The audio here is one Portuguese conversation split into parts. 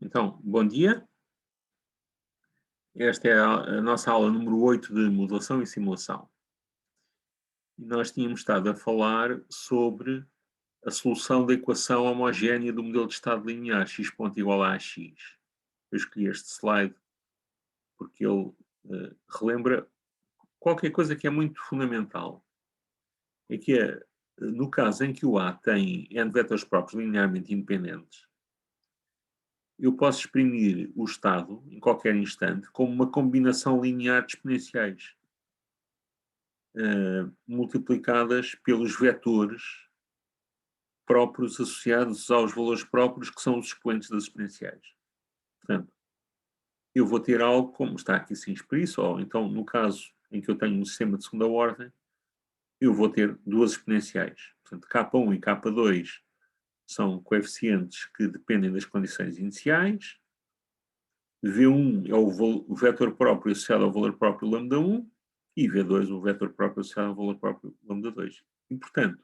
Então, bom dia. Esta é a nossa aula número 8 de modulação e simulação. E nós tínhamos estado a falar sobre a solução da equação homogénea do modelo de estado linear x ponto igual a ax. Eu escolhi este slide porque ele relembra qualquer coisa que é muito fundamental. É que no caso em que o A tem n vetores próprios linearmente independentes, eu posso exprimir o estado, em qualquer instante, como uma combinação linear de exponenciais, multiplicadas pelos vetores próprios associados aos valores próprios, que são os expoentes das exponenciais. Portanto, eu vou ter algo como está aqui sem expresso, ou então, no caso em que eu tenho um sistema de segunda ordem, eu vou ter duas exponenciais. Portanto, K1 e K2 são coeficientes que dependem das condições iniciais. V1 é o vetor próprio associado ao valor próprio lambda1 e V2 o vetor próprio associado ao valor próprio lambda2. E, portanto,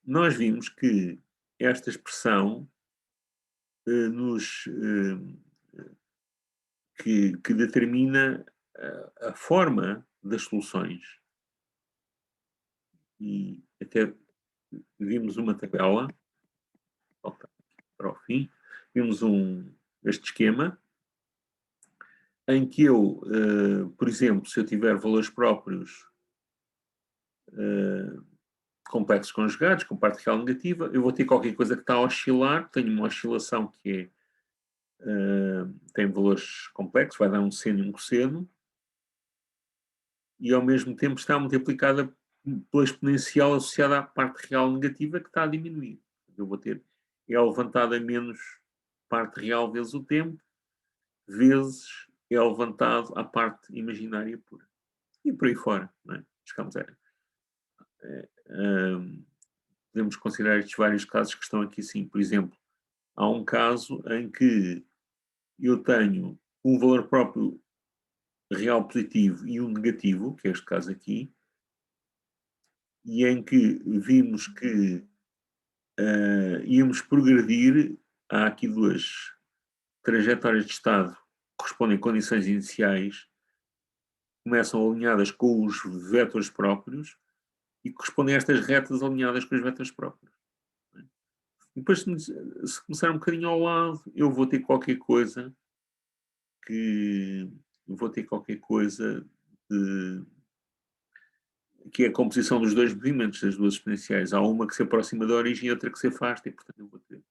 nós vimos que esta expressão que determina a forma das soluções. E até vimos uma tabela, para o fim, vimos este esquema, em que eu, por exemplo, se eu tiver valores próprios complexos conjugados, com parte real negativa, eu vou ter qualquer coisa que está a oscilar, tenho uma oscilação que tem valores complexos, vai dar um seno e um cosseno, e ao mesmo tempo está multiplicada pela exponencial associada à parte real negativa, que está a diminuir. Eu vou ter é levantado a menos parte real vezes o tempo, vezes é levantado à parte imaginária pura. E por aí fora, não é? Chegamos podemos considerar estes vários casos que estão aqui sim. Por exemplo, há um caso em que eu tenho um valor próprio real positivo e um negativo, que é este caso aqui, e em que vimos que íamos progredir. Há aqui duas trajetórias de estado que correspondem a condições iniciais, começam alinhadas com os vetores próprios e correspondem a estas retas alinhadas com os vetores próprios. E depois, se começar um bocadinho ao lado, eu vou ter qualquer coisa que que é a composição dos dois movimentos, das duas exponenciais. Há uma que se aproxima da origem e outra que se afasta, e portanto eu vou ter,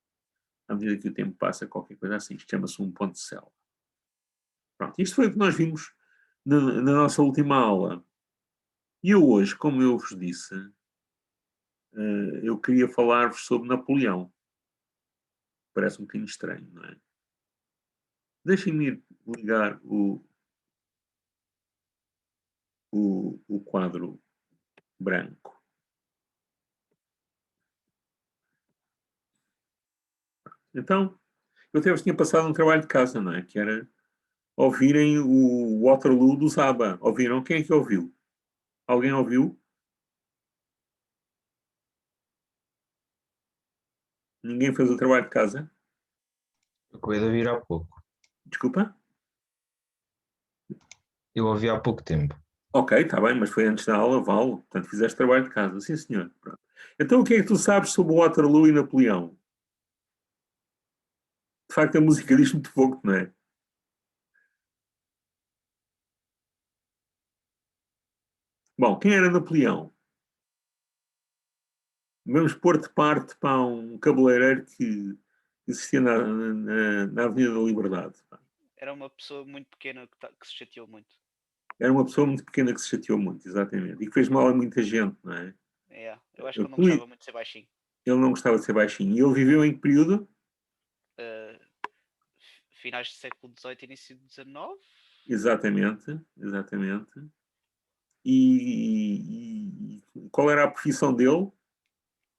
à medida que o tempo passa, qualquer coisa assim. Isto chama-se um ponto de célula. Pronto, isto foi o que nós vimos na nossa última aula. E eu hoje, como eu vos disse, eu queria falar-vos sobre Napoleão. Parece um bocadinho estranho, não é? Deixem-me ir ligar o quadro branco. Então, eu até vos tinha passado um trabalho de casa, não é? Que era ouvirem o Waterloo do Zaba. Ouviram? Quem é que ouviu? Alguém ouviu? Ninguém fez o trabalho de casa? Eu acabei de ouvir há pouco. Desculpa? Eu ouvi há pouco tempo. Ok, está bem, mas foi antes da aula, vale. Portanto, fizeste trabalho de casa. Sim, senhor. Pronto. Então, o que é que tu sabes sobre Waterloo e Napoleão? De facto, a música diz muito pouco, não é? Bom, quem era Napoleão? Vamos pôr de parte para um cabeleireiro que existia na Avenida da Liberdade. Era uma pessoa muito pequena que se chateou muito. Era uma pessoa muito pequena que se chateou muito, exatamente. E que fez mal a muita gente, não é? Eu acho que ele não gostava muito de ser baixinho. Ele não gostava de ser baixinho. E ele viveu em que período? Finais do século XVIII, início do XIX. Exatamente, exatamente. E qual era a profissão dele?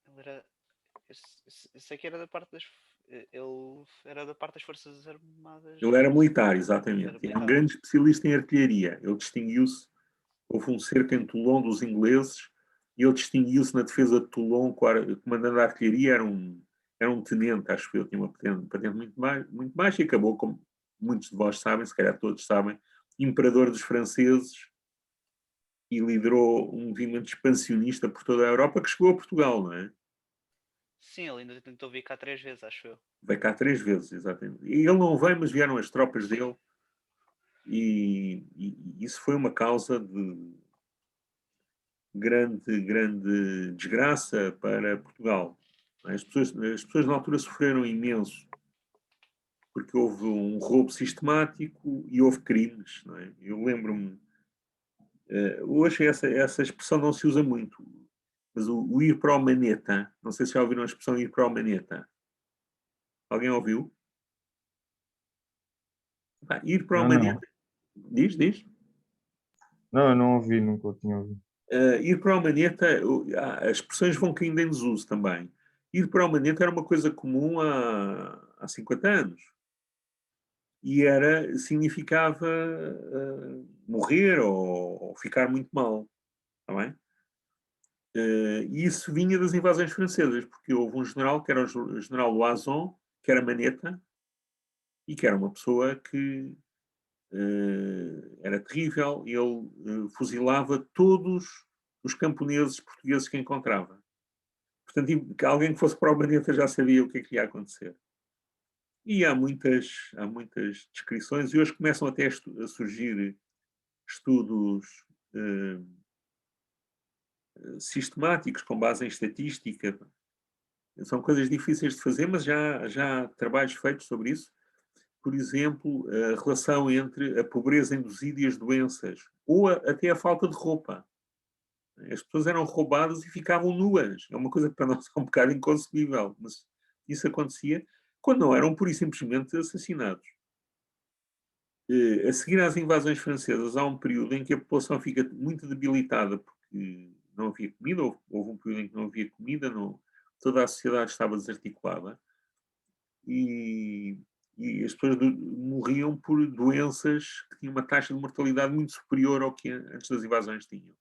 Ele era. Eu sei que era da parte das. Ele era da parte das Forças Armadas. Ele era militar, exatamente. Era Era um militar. grande especialista em artilharia. Ele distinguiu-se. Houve um cerco em Toulon dos ingleses e ele distinguiu-se na defesa de Toulon, comandando a artilharia. era um tenente, acho que eu, tinha uma patente muito baixa e acabou, como muitos de vós sabem, se calhar todos sabem, imperador dos franceses e liderou um movimento expansionista por toda a Europa que chegou a Portugal, não é? Sim, ele ainda tentou vir cá 3 vezes, acho eu. Veio cá 3 vezes, exatamente. E ele não veio, mas vieram as tropas dele e isso foi uma causa de grande desgraça para Portugal. As pessoas na altura sofreram imenso, porque houve um roubo sistemático e houve crimes. Não é? Eu lembro-me, hoje essa expressão não se usa muito, mas o ir para o maneta, não sei se já ouviram a expressão ir para o maneta. Alguém ouviu? Ir para o Não, não. maneta, diz. Não, eu não ouvi, nunca o tinha ouvido. Ir para o maneta, as expressões vão caindo em desuso também. Ir para o maneta era uma coisa comum há 50 anos. E significava morrer ou ficar muito mal. Está bem? E isso vinha das invasões francesas, porque houve um general, que era o general Loison, que era maneta, e que era uma pessoa que era terrível. Ele fuzilava todos os camponeses portugueses que encontrava. Portanto, alguém que fosse para o maneta já sabia o que é que ia acontecer. E há muitas descrições, e hoje começam até a surgir estudos sistemáticos, com base em estatística. São coisas difíceis de fazer, mas já há trabalhos feitos sobre isso. Por exemplo, a relação entre a pobreza induzida e as doenças, ou até a falta de roupa. As pessoas eram roubadas e ficavam nuas. É uma coisa que para nós é um bocado inconcebível, mas isso acontecia quando não eram pura e simplesmente assassinados. A seguir às invasões francesas, há um período em que a população fica muito debilitada porque não havia comida, houve um período em que não havia comida, toda a sociedade estava desarticulada e as pessoas morriam por doenças que tinham uma taxa de mortalidade muito superior ao que antes das invasões tinham.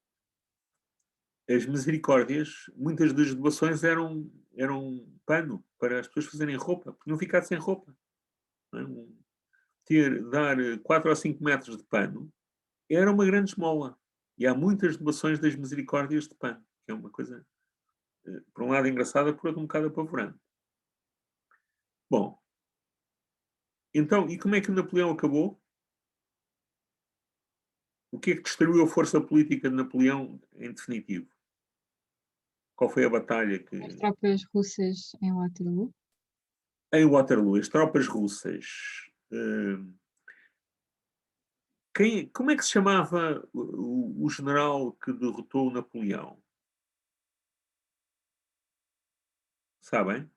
As misericórdias, muitas das doações eram pano para as pessoas fazerem roupa, porque não ficar sem roupa. Não é? Dar 4 ou 5 metros de pano era uma grande esmola. E há muitas doações das misericórdias de pano, que é uma coisa, por um lado engraçada, por outro um bocado apavorante. Bom, então, e como é que Napoleão acabou? O que é que destruiu a força política de Napoleão em definitivo? Qual foi a batalha que... As tropas russas em Waterloo. Em Waterloo, as tropas russas... como é que se chamava o general que derrotou Napoleão? Sabem?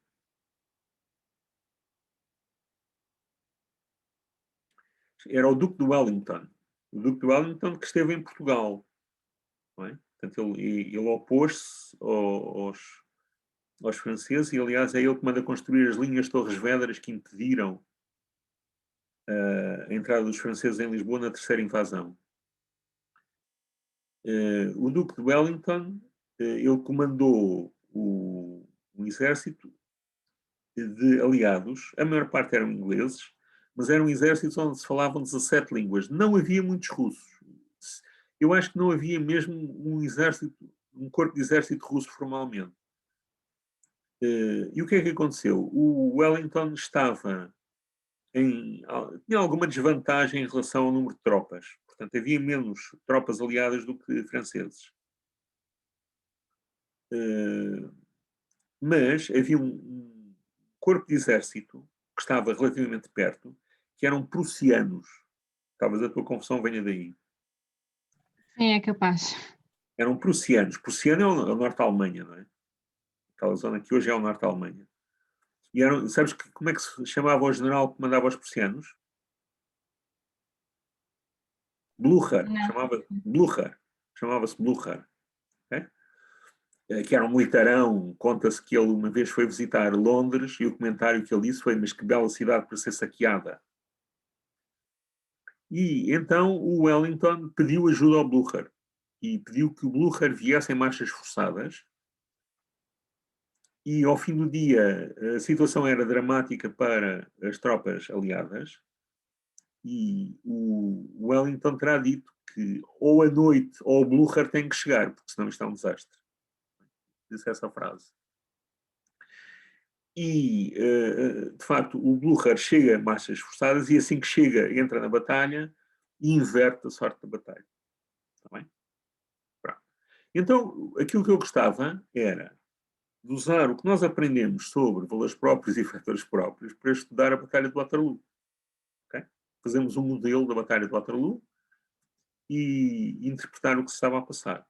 Era o Duque de Wellington. O Duque de Wellington que esteve em Portugal. Não é? Portanto, ele opôs-se aos franceses e, aliás, é ele que manda construir as linhas Torres Vedras que impediram a entrada dos franceses em Lisboa na terceira invasão. O Duque de Wellington, ele comandou um exército de aliados, a maior parte eram ingleses, mas eram exércitos onde se falavam 17 línguas. Não havia muitos russos. Eu acho que não havia mesmo um corpo de exército russo formalmente. E o que é que aconteceu? O Wellington tinha alguma desvantagem em relação ao número de tropas. Portanto, havia menos tropas aliadas do que franceses. Mas havia um corpo de exército que estava relativamente perto, que eram prussianos. Talvez a tua confusão venha daí. Sim, é capaz. Eram prussianos. Prussiano é o norte da Alemanha, não é? Aquela zona que hoje é o norte da Alemanha. E sabes como é que se chamava o general que mandava os prussianos? Blücher. Chamava-se Blücher. Okay? Que era um militarão. Conta-se que ele uma vez foi visitar Londres e o comentário que ele disse foi: mas que bela cidade para ser saqueada. E então o Wellington pediu ajuda ao Blücher e pediu que o Blücher viesse em marchas forçadas e ao fim do dia a situação era dramática para as tropas aliadas, e o Wellington terá dito que ou a noite ou o Blücher tem que chegar, porque senão isto é um desastre. Disse essa frase. E, de facto, o Blücher chega a marchas forçadas e assim que chega, entra na batalha e inverte a sorte da batalha. Está bem? Pronto. Então, aquilo que eu gostava era de usar o que nós aprendemos sobre valores próprios e fatores próprios para estudar a Batalha de Waterloo. Okay? Fazemos um modelo da Batalha de Waterloo e interpretar o que se estava a passar.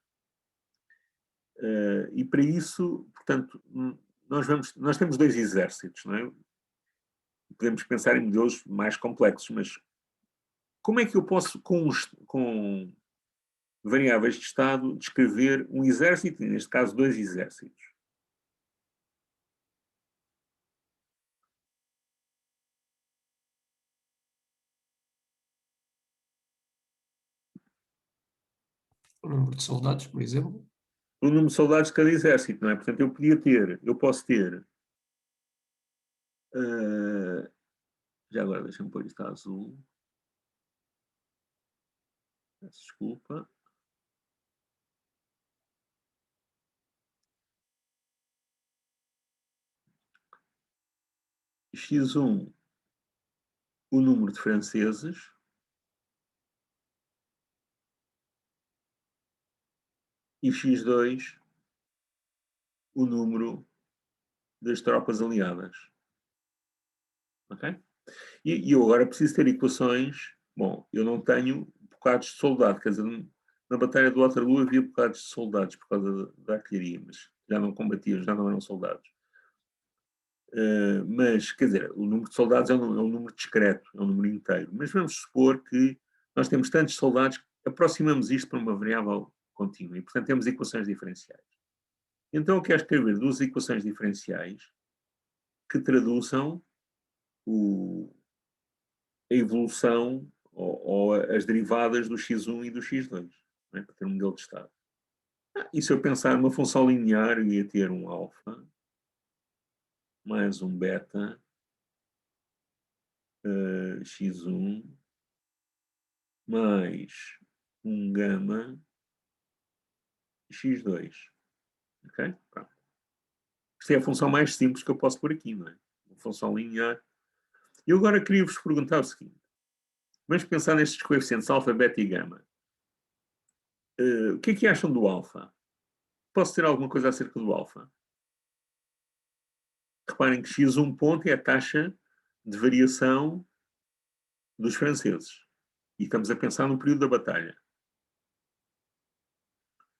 E para isso, portanto, nós temos 2 exércitos, não é? Podemos pensar em modelos mais complexos, mas como é que eu posso, com variáveis de estado, descrever um exército, neste caso 2 exércitos? O número de soldados, por exemplo. O número de soldados de cada exército, não é? Portanto, eu posso ter, já agora deixa-me pôr isto a azul. Peço desculpa. X1, o número de franceses. E X2, o número das tropas aliadas. Ok? E eu agora preciso ter equações. Bom, eu não tenho bocados de soldado, quer dizer, na Batalha do Waterloo havia bocados de soldados por causa da artilharia, mas já não combatiam, já não eram soldados. Mas, quer dizer, o número de soldados é um número discreto, é um número inteiro. Mas vamos supor que nós temos tantos soldados que aproximamos isto para uma variável contínua e, portanto, temos equações diferenciais. Então, eu quero escrever 2 equações diferenciais que traduzam a evolução ou as derivadas do x1 e do x2, né, para ter um modelo de estado. E se eu pensar numa função linear, eu ia ter um alfa mais um beta x1 mais um gama x2. Ok? Pronto. Isto é a função mais simples que eu posso pôr aqui, não é? Uma função linear. E eu agora queria vos perguntar o seguinte. Vamos pensar nestes coeficientes alfa, beta e gama. O que é que acham do alfa? Posso ter alguma coisa acerca do alfa? Reparem que x1 ponto é a taxa de variação dos franceses. E estamos a pensar no período da batalha.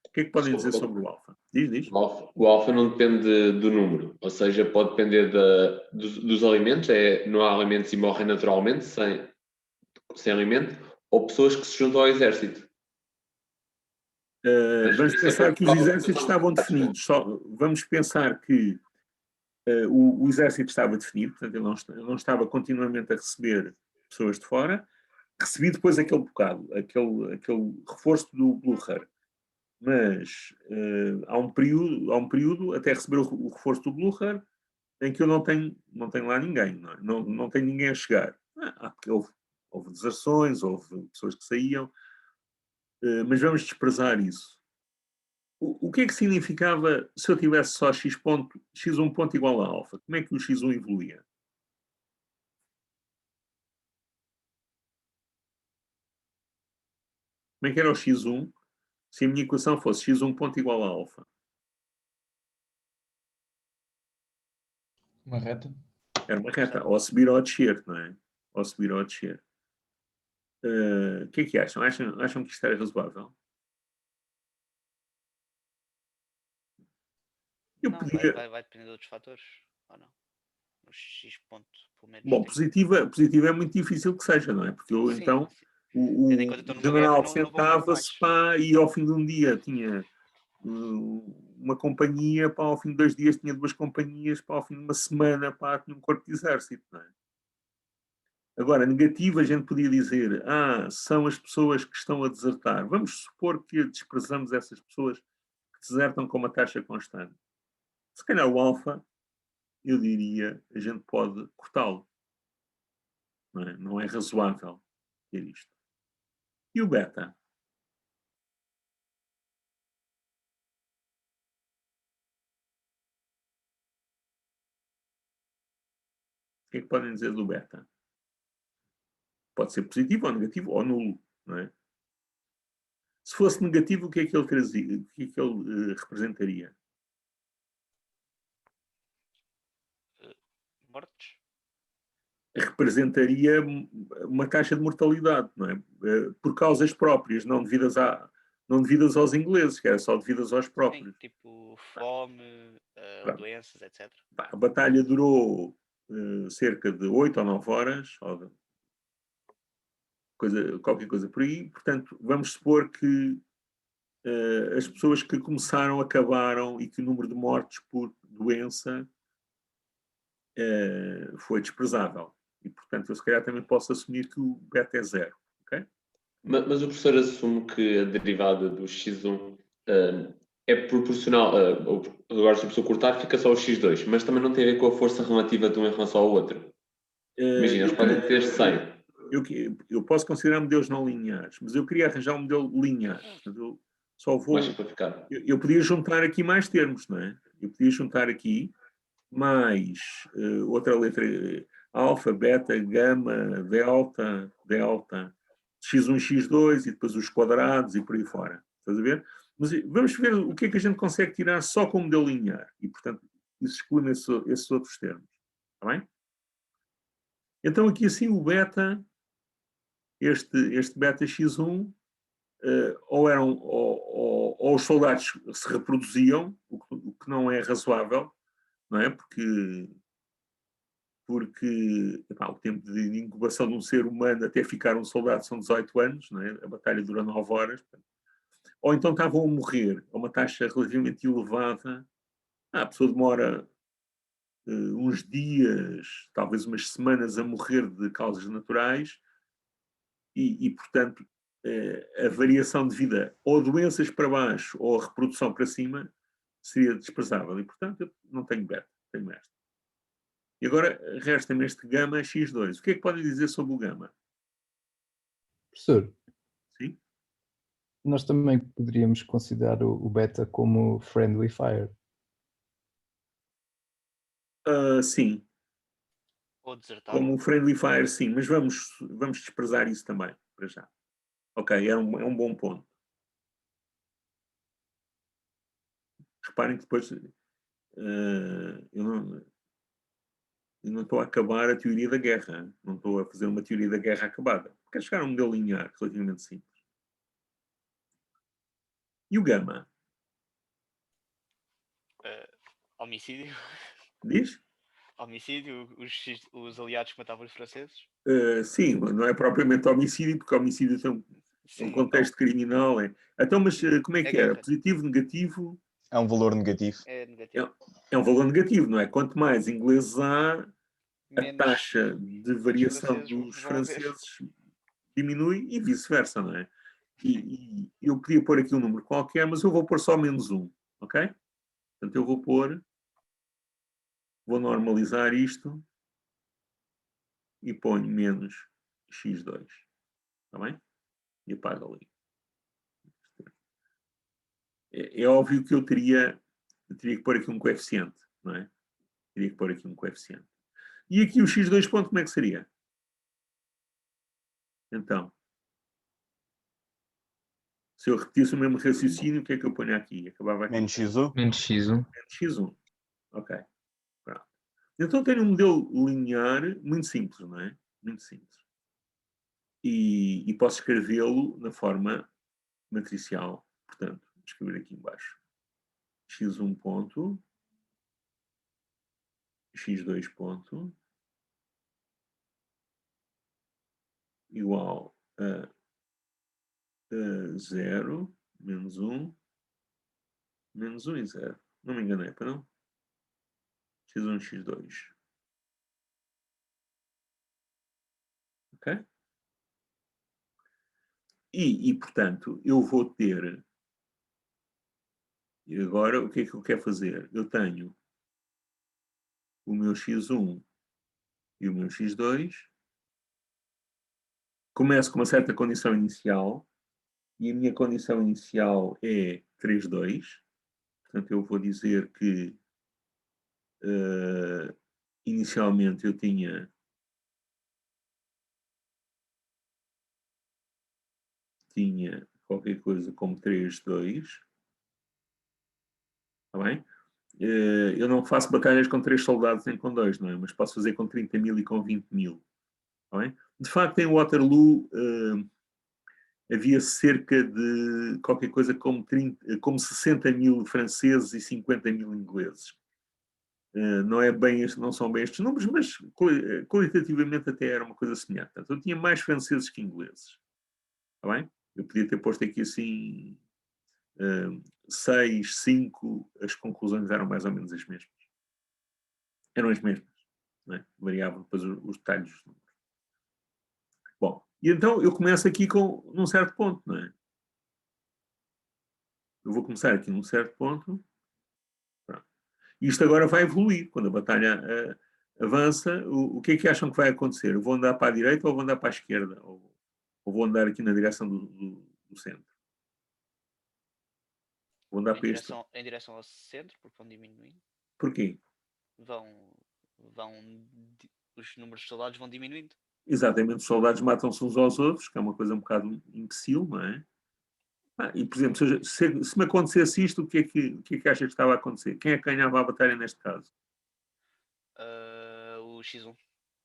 O que é que podem dizer sobre o alfa? Diz. O alfa não depende do número, ou seja, pode depender dos alimentos, não há alimentos e morrem naturalmente sem alimento, ou pessoas que se juntam ao exército. Vamos pensar que os exércitos estavam definidos. Vamos pensar que o exército estava definido, portanto, ele não estava continuamente a receber pessoas de fora. Recebi depois aquele bocado, aquele reforço do Blücher. Mas há um período até receber o reforço do Blücher em que eu não tenho lá ninguém, não tenho ninguém a chegar. Houve deserções, houve pessoas que saíam, mas vamos desprezar isso. O que é que significava se eu tivesse só x1 ponto igual a alfa? Como é que o x1 evoluía? Como é que era o x1 se a minha equação fosse x1 ponto igual a alfa? Uma reta. Era uma reta, ou a subir ou a descer, não é? Ou a subir ou a descer. O que é que acham? Acham que isto era razoável? Eu Não, podia... vai depender de outros fatores, ou não? O X ponto, pelo menos. Bom, positiva é muito difícil que seja, não é? Porque eu, Sim, então, sim. o Tendo em conta que estou numa general guerra, não vou muito sentava-se e ao fim de um dia tinha uma companhia, ao fim de 2 dias tinha 2 companhias, ao fim de uma semana tinha um corpo de exército, não é? Agora, negativa, a gente podia dizer, são as pessoas que estão a desertar. Vamos supor que desprezamos essas pessoas que desertam com uma taxa constante. Se calhar o alfa eu diria, a gente pode cortá-lo. Não é razoável ter isto. E o beta? O que é que podem dizer do beta? Pode ser positivo ou negativo ou nulo, não é? Se fosse negativo, o que é que ele trazia? O que é que ele representaria? Mortes? Representaria uma taxa de mortalidade, não é? Por causas próprias, não devidas aos ingleses, que era só devidas aos Sim, próprios. tipo fome, Pronto. doenças, etc. A batalha durou cerca de 8 ou 9 horas, ou qualquer coisa por aí. Portanto, vamos supor que as pessoas que começaram acabaram e que o número de mortes por doença foi desprezável. E, portanto, eu se calhar também posso assumir que o beta é 0. Okay? Mas o professor assume que a derivada do x1 é proporcional. Agora, se o professor cortar, fica só o x2, mas também não tem a ver com a força relativa de um em relação ao outro. Imagina, eles podem ter 100. Eu posso considerar modelos não lineares, mas eu queria arranjar um modelo linear. Portanto, eu só vou. Mais simplificado. Eu podia juntar aqui mais termos, não é? Eu podia juntar aqui mais outra letra, alfa, beta, gama, delta, x1, x2 e depois os quadrados e por aí fora. Estás a ver? Mas vamos ver o que é que a gente consegue tirar só com o modelo linear. E, portanto, isso exclui esses outros termos. Está bem? Então, aqui assim, o beta, este beta x1, ou os soldados se reproduziam, o que não é razoável, não é? Porque epá, o tempo de incubação de um ser humano até ficar um soldado são 18 anos, não é? A batalha dura 9 horas. Ou então estavam a morrer a uma taxa relativamente elevada. A pessoa demora uns dias, talvez umas semanas a morrer de causas naturais e portanto, a variação de vida ou doenças para baixo ou a reprodução para cima seria desprezável. E, portanto, eu não tenho beta, tenho esta. E agora resta-me este gama x2. O que é que podem dizer sobre o gama? Professor, Sim? nós também poderíamos considerar o beta como friendly fire. Sim, Ou desertar. como um friendly fire, sim, mas vamos desprezar isso também, para já. Ok, é um bom ponto. Reparem que depois eu não estou a acabar a teoria da guerra, não estou a fazer uma teoria da guerra acabada. Quero chegar a um modelo linear relativamente simples. E o gama? Homicídio. Diz? Homicídio, os aliados que matavam os franceses. Sim, não é propriamente homicídio, porque homicídio tem um Sim, contexto criminal. Então, mas como é É que era? guerra. Positivo, negativo? É um valor negativo. é negativo. É um valor negativo, não é? Quanto mais ingleses há, a Menos taxa de variação franceses dos vão haver. franceses diminui e vice-versa, não é? E eu podia pôr aqui um número qualquer, mas eu vou pôr só menos 1, ok? Portanto, eu vou normalizar isto e ponho menos x2, está bem? E apago ali. É óbvio que eu teria que pôr aqui um coeficiente, não é? Teria que pôr aqui um coeficiente. E aqui o x2 ponto, como é que seria? Então, se eu repetisse o mesmo raciocínio, o que é que eu ponho aqui? Acabava aqui. Menos x1. Menos x1. Menos x1. Ok. Pronto. Então tenho um modelo linear muito simples, não é? Muito simples. E posso escrevê-lo na forma matricial. Portanto, vou escrever aqui embaixo. x1 ponto, x2 ponto, igual a 0, menos 1 e 0. Não me enganei, para não? x1, x2. Ok? E, portanto, eu vou ter... E agora, o que é que eu quero fazer? Eu tenho o meu x1 e o meu x2. Começo com uma certa condição inicial, e a minha condição inicial é 3, 2. Portanto, eu vou dizer que inicialmente eu tinha qualquer coisa como 3, 2. Está bem? Eu não faço batalhas com 3 soldados nem com 2, não é? Mas posso fazer com 30.000 e com 20.000. Está bem? De facto, em Waterloo havia cerca de qualquer coisa como 60.000 franceses e 50.000 ingleses. Não são bem estes números, mas qualitativamente até era uma coisa semelhante. Portanto, eu tinha mais franceses que ingleses. Está bem? Eu podia ter posto aqui assim 6, 5, as conclusões eram mais ou menos as mesmas. Eram as mesmas. Não é? Variavam depois os detalhes dos números. Bom, e então eu começo aqui num certo ponto, não é? Eu vou começar aqui num certo ponto. Pronto. Isto agora vai evoluir. Quando a batalha avança, o que é que acham que vai acontecer? Eu vou andar para a direita ou vou andar para a esquerda? Ou vou andar aqui na direção do centro? Vou andar para este. Em direção ao centro, porque vão diminuindo. Porquê? Os números de soldados vão diminuindo. Exatamente, os soldados matam-se uns aos outros, que é uma coisa um bocado imbecil, não é? E, por exemplo, se me acontecesse isto, o que é que achas que estava a acontecer? Quem é que ganhava a batalha neste caso? O X1.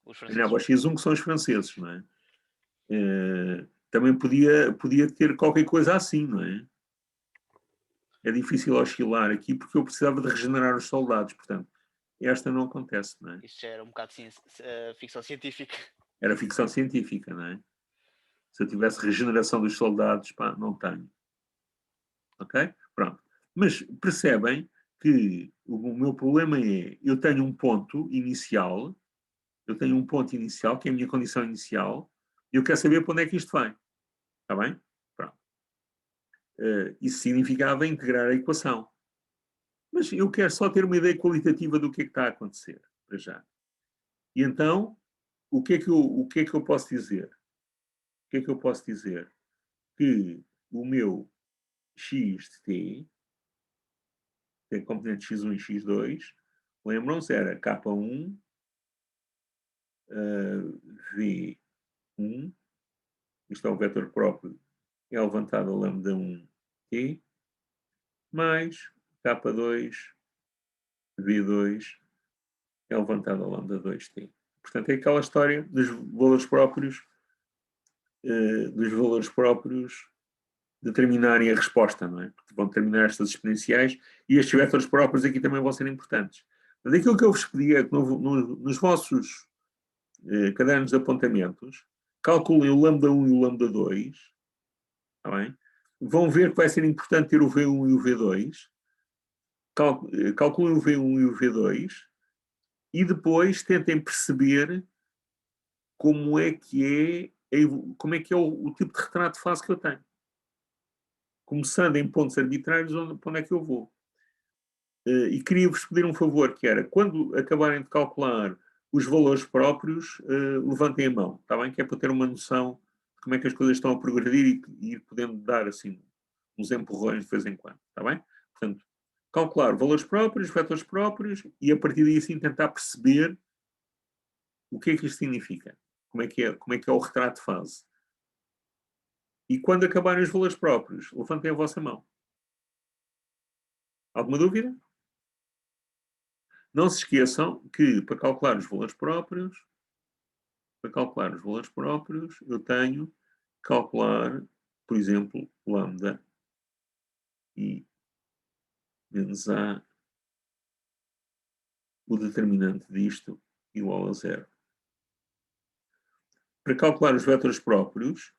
Os Ganhava o franceses. X1, que são os franceses, não é? Também podia ter qualquer coisa assim, não é? É difícil oscilar aqui porque eu precisava de regenerar os soldados, portanto, esta não acontece, não é? Isto já era um bocado ficção científica. Era ficção científica, não é? Se eu tivesse regeneração dos soldados, pá, não tenho. Ok? Pronto. Mas percebem que o meu problema é, eu tenho um ponto inicial, que é a minha condição inicial, e eu quero saber para onde é que isto vai. Está bem? Pronto. Isso significava integrar a equação. Mas eu quero só ter uma ideia qualitativa do que é que está a acontecer, para já. E então, o que é que eu posso dizer? O que é que eu posso dizer? Que o meu x de t tem componente x1 e x2, lembram-se, era k1, v1, isto é um vetor próprio, é levantado a lambda 1 t, mais k2, v2, é levantado a lambda 2t. Portanto, é aquela história dos valores próprios determinarem a resposta, não é? Porque vão determinar estas exponenciais e estes vetores próprios aqui também vão ser importantes. Mas aquilo que eu vos pedi é que nos vossos cadernos de apontamentos, calculem o lambda 1 e o lambda 2, está bem? Vão ver que vai ser importante ter o V1 e o V2, calculem o V1 e o V2 e depois tentem perceber como é que é o tipo de retrato de fase que eu tenho. Começando em pontos arbitrários, para onde é que eu vou. E queria-vos pedir um favor, que era, quando acabarem de calcular os valores próprios, levantem a mão, está bem? Que é para ter uma noção de como é que as coisas estão a progredir e ir podendo dar, assim, uns empurrões de vez em quando, está bem? Portanto, calcular valores próprios, vetores próprios, e a partir daí, assim, tentar perceber o que é que isto significa. Como é que é o retrato de fase. E quando acabarem os valores próprios, levantem a vossa mão. Alguma dúvida? Não se esqueçam que para calcular os valores próprios, eu tenho que calcular, por exemplo, lambda i menos a, o determinante disto igual a 0. Para calcular os vetores próprios,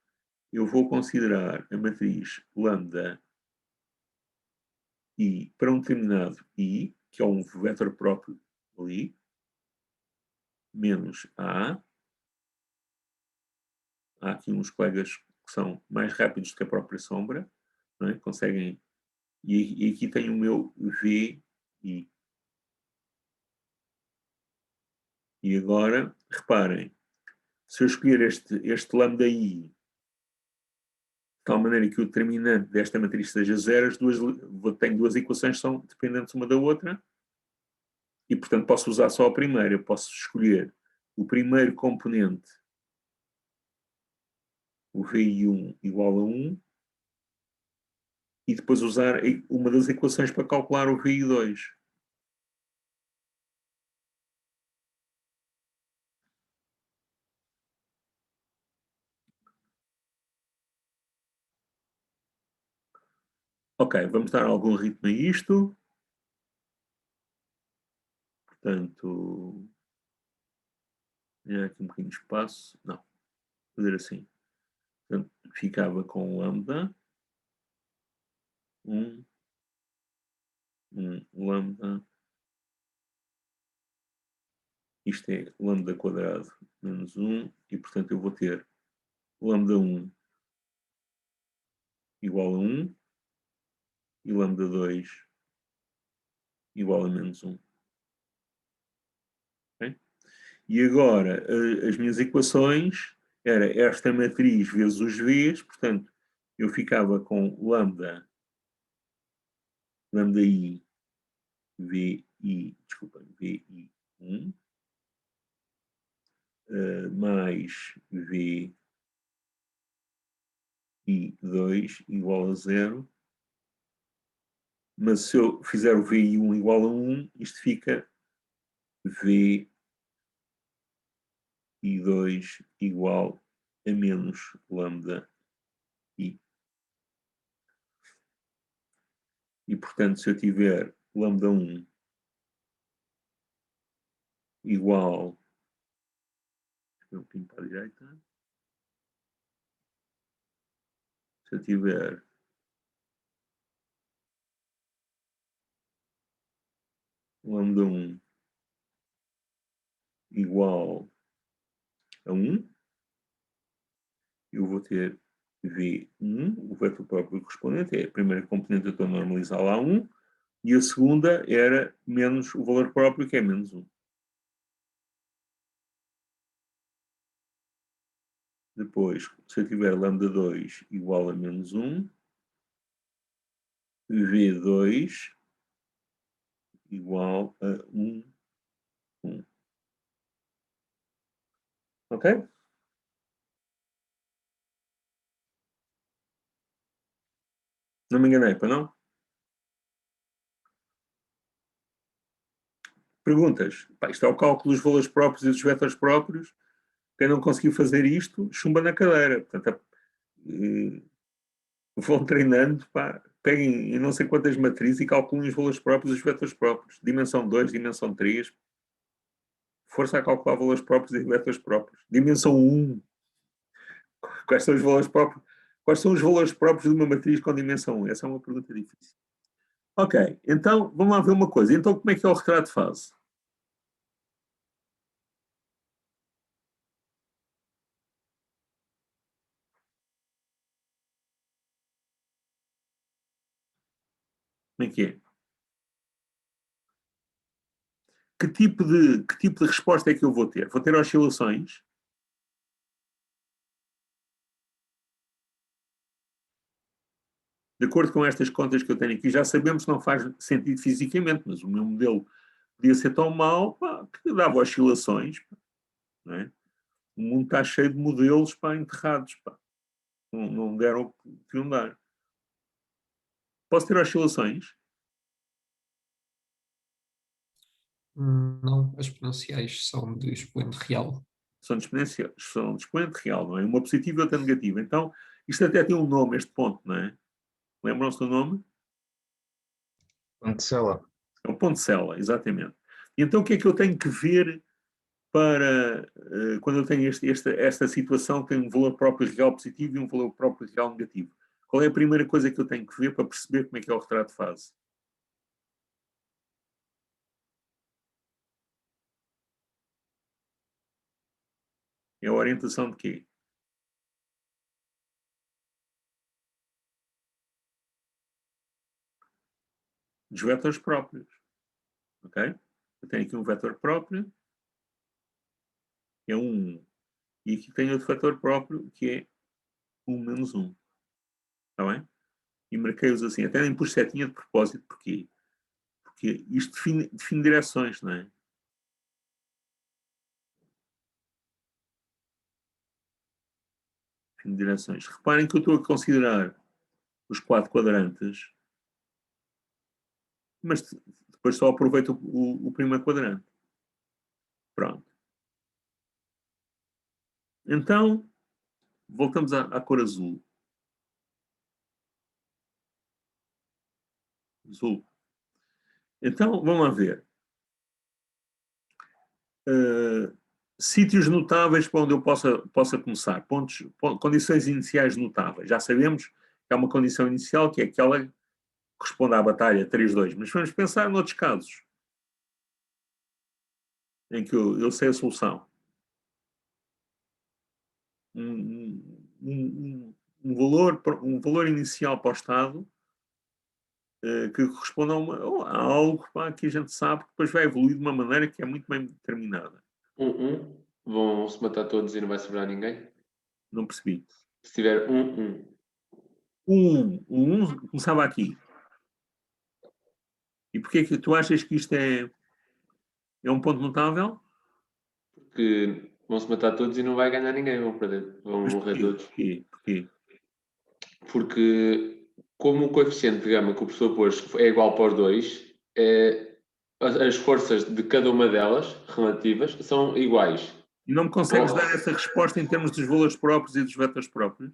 eu vou considerar a matriz lambda i para um determinado i, que é um vetor próprio ali, menos a. Há aqui uns colegas que são mais rápidos que a própria sombra, não é? Conseguem. E aqui tem o meu VI. E agora, reparem, se eu escolher este lambda I, de tal maneira que o determinante desta matriz seja zero, tenho duas equações que são dependentes uma da outra, e, portanto, posso usar só a primeira. Eu posso escolher o primeiro componente, o VI1 igual a 1, e depois usar uma das equações para calcular o VI2. Ok, vamos dar algum ritmo a isto. Portanto, aqui um bocadinho de espaço. Não, vou fazer assim. Portanto, ficava com lambda 1, lambda, isto é lambda quadrado menos 1, e portanto eu vou ter lambda 1 igual a 1 e lambda 2 igual a menos 1. Okay? E agora, as minhas equações era esta matriz vezes os V's, portanto, eu ficava com lambda I, VI1, mais VI2 igual a 0. Mas se eu fizer o VI1 igual a 1, isto fica VI2 igual a menos lambda I. E, portanto, se eu tiver lambda 1 igual, um pouquinho para a direita, se eu tiver lambda 1 igual a 1, eu vou ter V1, o vetor próprio correspondente, é a primeira componente, eu estou a normalizar lá 1, e a segunda era menos o valor próprio, que é menos 1. Depois, se eu tiver lambda 2 igual a menos 1, V2 igual a 1, 1. Ok? Não me enganei, para não? Perguntas? Pá, isto é o cálculo dos valores próprios e dos vetores próprios. Quem não conseguiu fazer isto, chumba na cadeira. Portanto, vão treinando, pá, peguem em não sei quantas matrizes e calculem os valores próprios e os vetores próprios. Dimensão 2, dimensão 3. Força a calcular valores próprios e vetores próprios. Dimensão 1. Quais são os valores próprios? Quais são os valores próprios de uma matriz com dimensão 1? Essa é uma pergunta difícil. Ok, então vamos lá ver uma coisa. Então, como é que é o retrato de fase? Como é que é? Que tipo de resposta é que eu vou ter? Vou ter oscilações? De acordo com estas contas que eu tenho aqui, já sabemos que não faz sentido fisicamente, mas o meu modelo podia ser tão mau, pá, que dava oscilações. Pá, não é? O mundo está cheio de modelos, pá, enterrados. Pá. Não deram o que não dar. Posso ter oscilações? Não, as exponenciais são de expoente real. São de expoente real, não é? Uma positiva e outra negativa. Então, isto até tem um nome, este ponto, não é? Lembram-se do nome? Ponto Cella. É o ponto de Cella, exatamente. E então o que é que eu tenho que ver para, quando eu tenho esta situação, tem um valor próprio real positivo e um valor próprio real negativo? Qual é a primeira coisa que eu tenho que ver para perceber como é que é o retrato de fase? É a orientação de quê? Dos vetores próprios. Ok? Eu tenho aqui um vetor próprio é 1. E aqui tem outro fator próprio, que é 1 menos 1. Está bem? E marquei-os assim. Até nem pus setinha de propósito. Porquê? Porque isto define direções, não é? Define direções. Reparem que eu estou a considerar os 4 quadrantes, mas depois só aproveito o primeiro quadrante. Pronto. Então, voltamos à cor azul. Azul. Então, vamos lá ver. Sítios notáveis para onde eu possa começar. Condições iniciais notáveis. Já sabemos que há uma condição inicial, que é aquela que corresponde à batalha 3-2. Mas vamos pensar noutros casos em que eu sei a solução. Um valor inicial para o Estado que corresponde a algo que a gente sabe que depois vai evoluir de uma maneira que é muito bem determinada. Vão se matar todos e não vai sobrar ninguém? Não percebi. Se tiver 1 começava aqui. E porquê que tu achas que isto é um ponto notável? Porque vão se matar todos e não vai ganhar ninguém, vão perder, vão Mas morrer todos. Porquê? Porque como o coeficiente de gama que o professor pôs é igual para os dois, as forças de cada uma delas, relativas, são iguais. E não me consegues dar essa resposta em termos dos valores próprios e dos vetores próprios?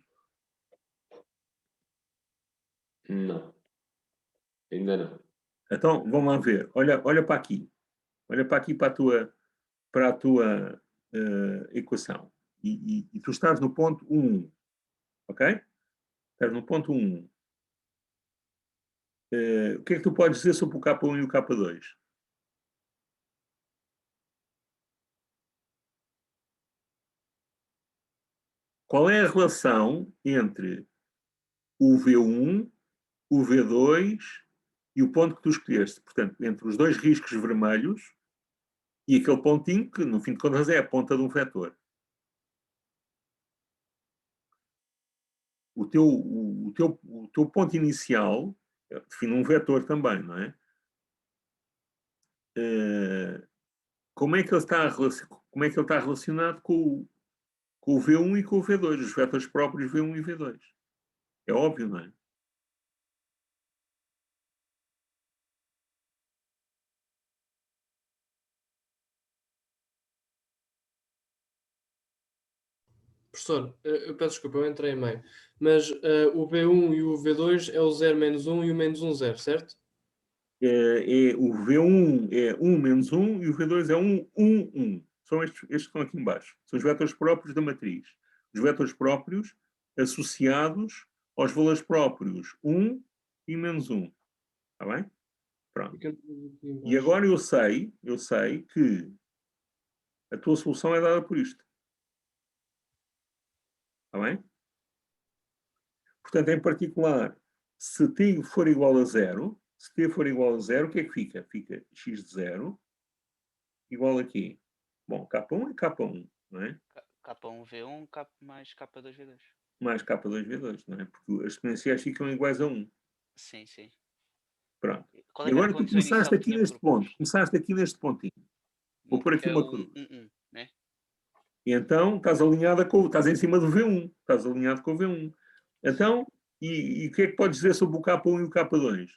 Não. Ainda não. Então, vamos lá ver. Olha para aqui. Olha para aqui para a tua equação. E tu estás no ponto 1. Ok? Estás no ponto 1. O que é que tu podes dizer sobre o K1 e o K2? Qual é a relação entre o V1, o V2 e o ponto que tu escolheste? Portanto, entre os dois riscos vermelhos e aquele pontinho que, no fim de contas, é a ponta de um vetor. O teu ponto inicial define um vetor também, não é? Como é que ele está relacionado com o V1 e com o V2, os vetores próprios V1 e V2? É óbvio, não é? Professor, eu peço desculpa, eu entrei em meio. Mas o V1 e o V2 é o 0 menos 1 e o menos 1, 0, certo? O V1 é 1 menos 1 e o V2 é 1, 1, 1. São estes que estão aqui embaixo. São os vetores próprios da matriz. Os vetores próprios associados aos valores próprios 1 e menos 1. Está bem? Pronto. E agora eu sei que a tua solução é dada por isto. Está bem? Portanto, em particular, se t for igual a 0, o que é que fica? Fica x de 0 igual a quê? Bom, K1 é K1, não é? K1V1 mais K2V2. Mais K2V2, não é? Porque as exponenciais ficam iguais a 1. Sim, sim. Pronto. Qual E é que era agora a tu condição inicial começaste que aqui tínhamos neste ponto. proposto? Começaste aqui neste pontinho. Vou pôr aqui É uma o cruz. 1, né? E então estás em cima do V1. Estás alinhado com o V1. Então, e o que é que podes dizer sobre o K1 e o K2?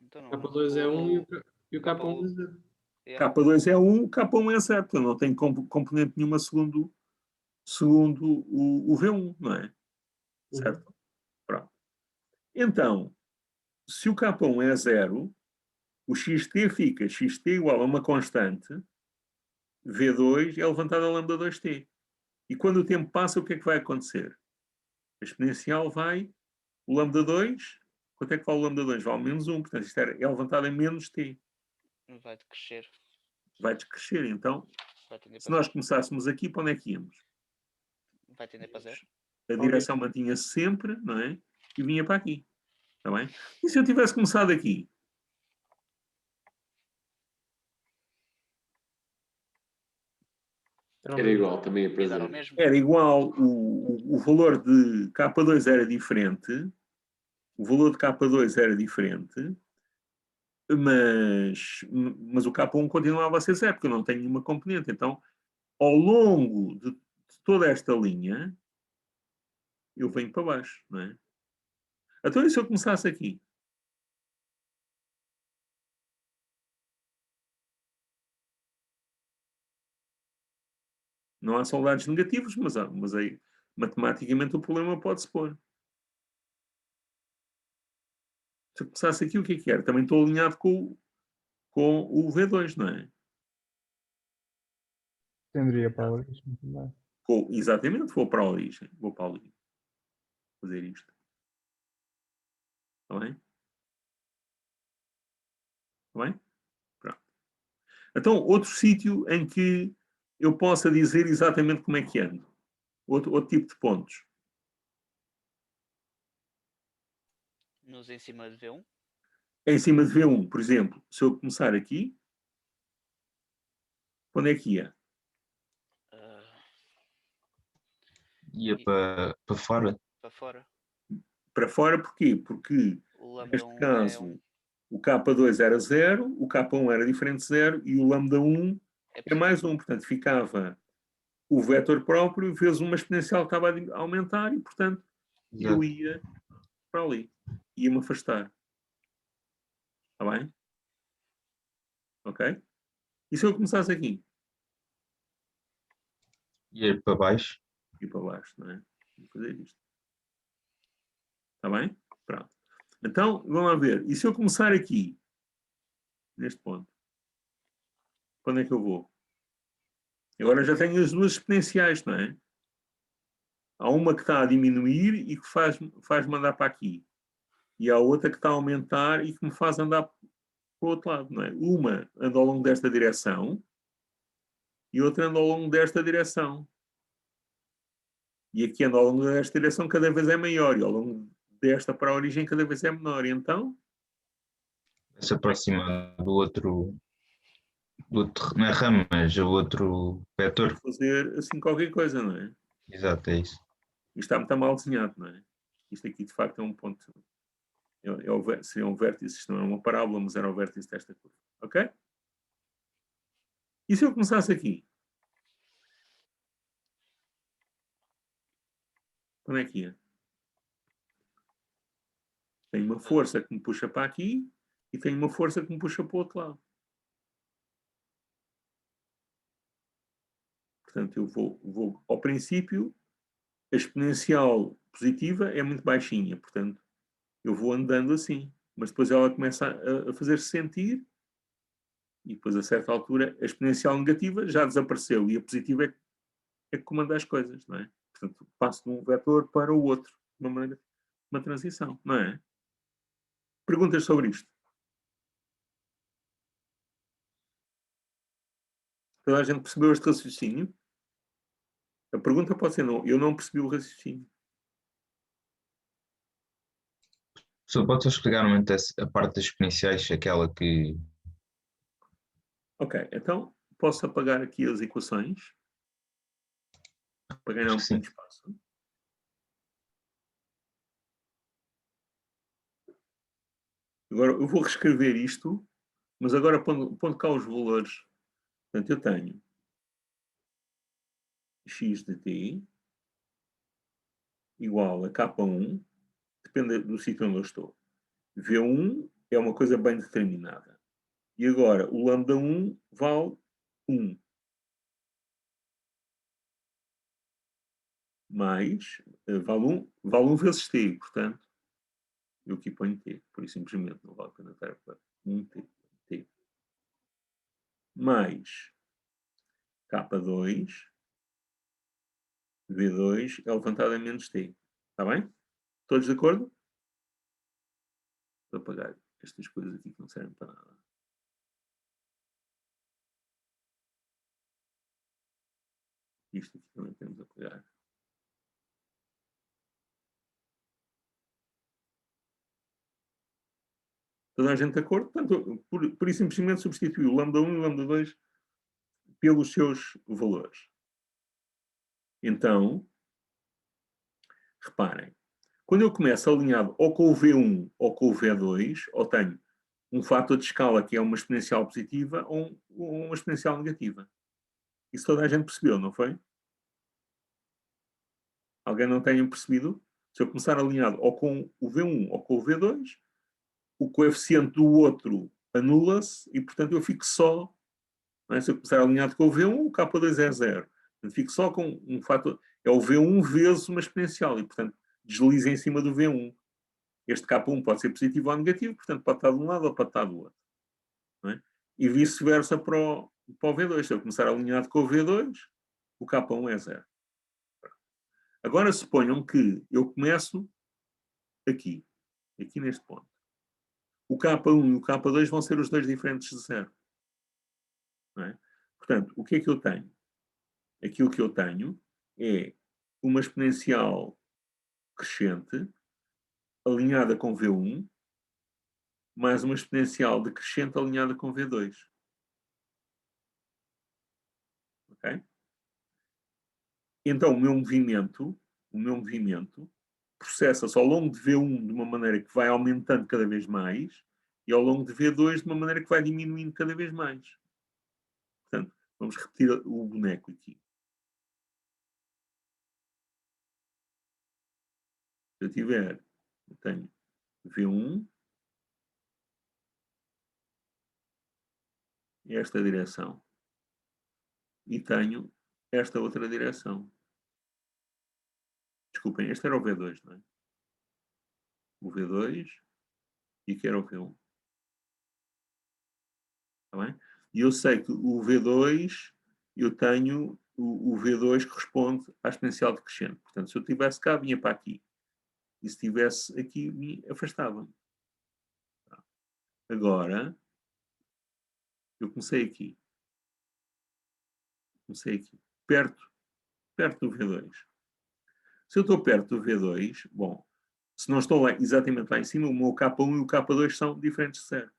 Então não. K2 é 1 e o K1 é 0. K2 é 1, K1 é 0. Portanto, não tem componente nenhuma segundo o V1, não é? Certo? Pronto. Então, se o K1 é 0, o xt fica xt igual a uma constante, V2 é levantado a lambda 2t. E quando o tempo passa, o que é que vai acontecer? A exponencial vai, o lambda 2, quanto é que vale o lambda 2? Vale menos 1, portanto isto é levantado em menos t. Vai decrescer. Vai decrescer, então, se para nós zero. começássemos aqui, para onde é que íamos? Vai tender para 0. A direção mantinha-se sempre, não é? E vinha para aqui. Está bem? E se eu tivesse começado aqui? Era igual também a Ia dar ao prazer. mesmo. Era igual, o valor de K2 era diferente, o valor de K2 era diferente, mas o K1 continuava a ser zero, porque eu não tenho nenhuma componente. Então, ao longo de toda esta linha, eu venho para baixo, não é? Então, e se eu começasse aqui? Não há soldados negativos, mas aí, matematicamente, o problema pode-se pôr. Se eu começasse aqui, o que é que era? Também estou alinhado com o V2, não é? Tenderia para a origem também. Exatamente, vou para a origem. Vou para a origem. Fazer isto. Está bem? Está bem? Pronto. Então, outro sítio em que eu possa dizer exatamente como é que ando. Outro tipo de pontos. Nos em cima de V1. Em cima de V1, por exemplo, se eu começar aqui, onde é que ia? Ia para fora. Para fora. Para fora, porquê? Porque, O lambda neste 1 caso, é 1. o K2 era 0, o K1 era diferente de 0 e o lambda 1 é mais 1. Portanto, ficava o vetor próprio vezes uma exponencial que estava a aumentar e, portanto, eu Exato. ia para ali. Ia-me afastar. Está bem? Ok? E se eu começasse aqui? Ia para baixo. E para baixo, não é? Vou fazer isto. Está bem? Pronto. Então, vamos lá ver. E se eu começar aqui, neste ponto? Para onde é que eu vou? Agora já tenho as duas exponenciais, não é? Há uma que está a diminuir e que faz-me andar para aqui. E há outra que está a aumentar e que me faz andar para o outro lado, não é? Uma anda ao longo desta direção e outra anda ao longo desta direção. E aqui anda ao longo desta direção cada vez é maior e ao longo desta para a origem cada vez é menor. E então... Se aproxima do outro, não é ramo, mas o outro vetor. fazer assim qualquer coisa, não é? Exato, é isso. Isto está muito mal desenhado, não é? Isto aqui de facto é um ponto. Seria um vértice, isto não é uma parábola, mas era o vértice desta curva. Ok? E se eu começasse aqui? Onde é que ia? Tenho uma força que me puxa para aqui e tenho uma força que me puxa para o outro lado. Portanto, eu vou ao princípio, a exponencial positiva é muito baixinha, portanto, eu vou andando assim. Mas depois ela começa a fazer-se sentir e depois, a certa altura, a exponencial negativa já desapareceu e a positiva é que comanda as coisas, não é? Portanto, passo de um vetor para o outro, de uma transição, não é? Perguntas sobre isto? Toda a gente percebeu este raciocínio? A pergunta pode ser não, eu não percebi o raciocínio. Só pode explicar normalmente a parte das exponenciais, aquela que... Ok, então posso apagar aqui as equações para ganhar um pouquinho de espaço. Agora eu vou reescrever isto, mas agora pondo cá os valores. Portanto, eu tenho x de t igual a k1, depende do sítio onde eu estou. V1 é uma coisa bem determinada. E agora, o lambda 1 vale 1. Mais, vale 1 vezes t, portanto, eu aqui ponho t, por isso simplesmente não vale a pena estar a pôr 1t. T. Mais K2, V2 é levantado a menos t. Está bem? Todos de acordo? Vou apagar estas coisas aqui que não servem para nada. Isto aqui também temos a apagar. Toda a gente de acordo? Portanto, por isso simplesmente substitui o lambda 1 e o lambda 2 pelos seus valores. Então, reparem, quando eu começo alinhado ou com o V1 ou com o V2, ou tenho um fator de escala que é uma exponencial positiva ou uma exponencial negativa. Isso toda a gente percebeu, não foi? Alguém não tenha percebido? Se eu começar alinhado ou com o V1 ou com o V2, o coeficiente do outro anula-se e, portanto, eu fico só. Não é? Se eu começar alinhado com o V1, o K2 é 0. Portanto, fico só com um fator. É o V1 vezes uma exponencial e, portanto, desliza em cima do V1. Este K1 pode ser positivo ou negativo, portanto, pode estar de um lado ou pode estar do outro. Não é? E vice-versa para o V2. Se eu começar alinhado com o V2, o K1 é 0. Agora suponham que eu começo aqui neste ponto. O K1 e o K2 vão ser os dois diferentes de 0. Não é? Portanto, o que é que eu tenho? Aquilo que eu tenho é uma exponencial crescente alinhada com V1 mais uma exponencial decrescente alinhada com V2. Ok? Então, o meu movimento processa-se ao longo de V1 de uma maneira que vai aumentando cada vez mais e ao longo de V2 de uma maneira que vai diminuindo cada vez mais. Portanto, vamos repetir o boneco aqui. Se eu tenho V1, esta direção, e tenho esta outra direção. Desculpem, este era o V2, não é? O V2 e que era o V1. Está bem? E eu sei que o V2, eu tenho o V2 corresponde à exponencial decrescente. Portanto, se eu tivesse cá, vinha para aqui. E se estivesse aqui, me afastava. Agora, eu comecei aqui. Perto do V2. Se eu estou perto do V2, bom, se não estou lá, exatamente lá em cima, o meu K1 e o K2 são diferentes de 0.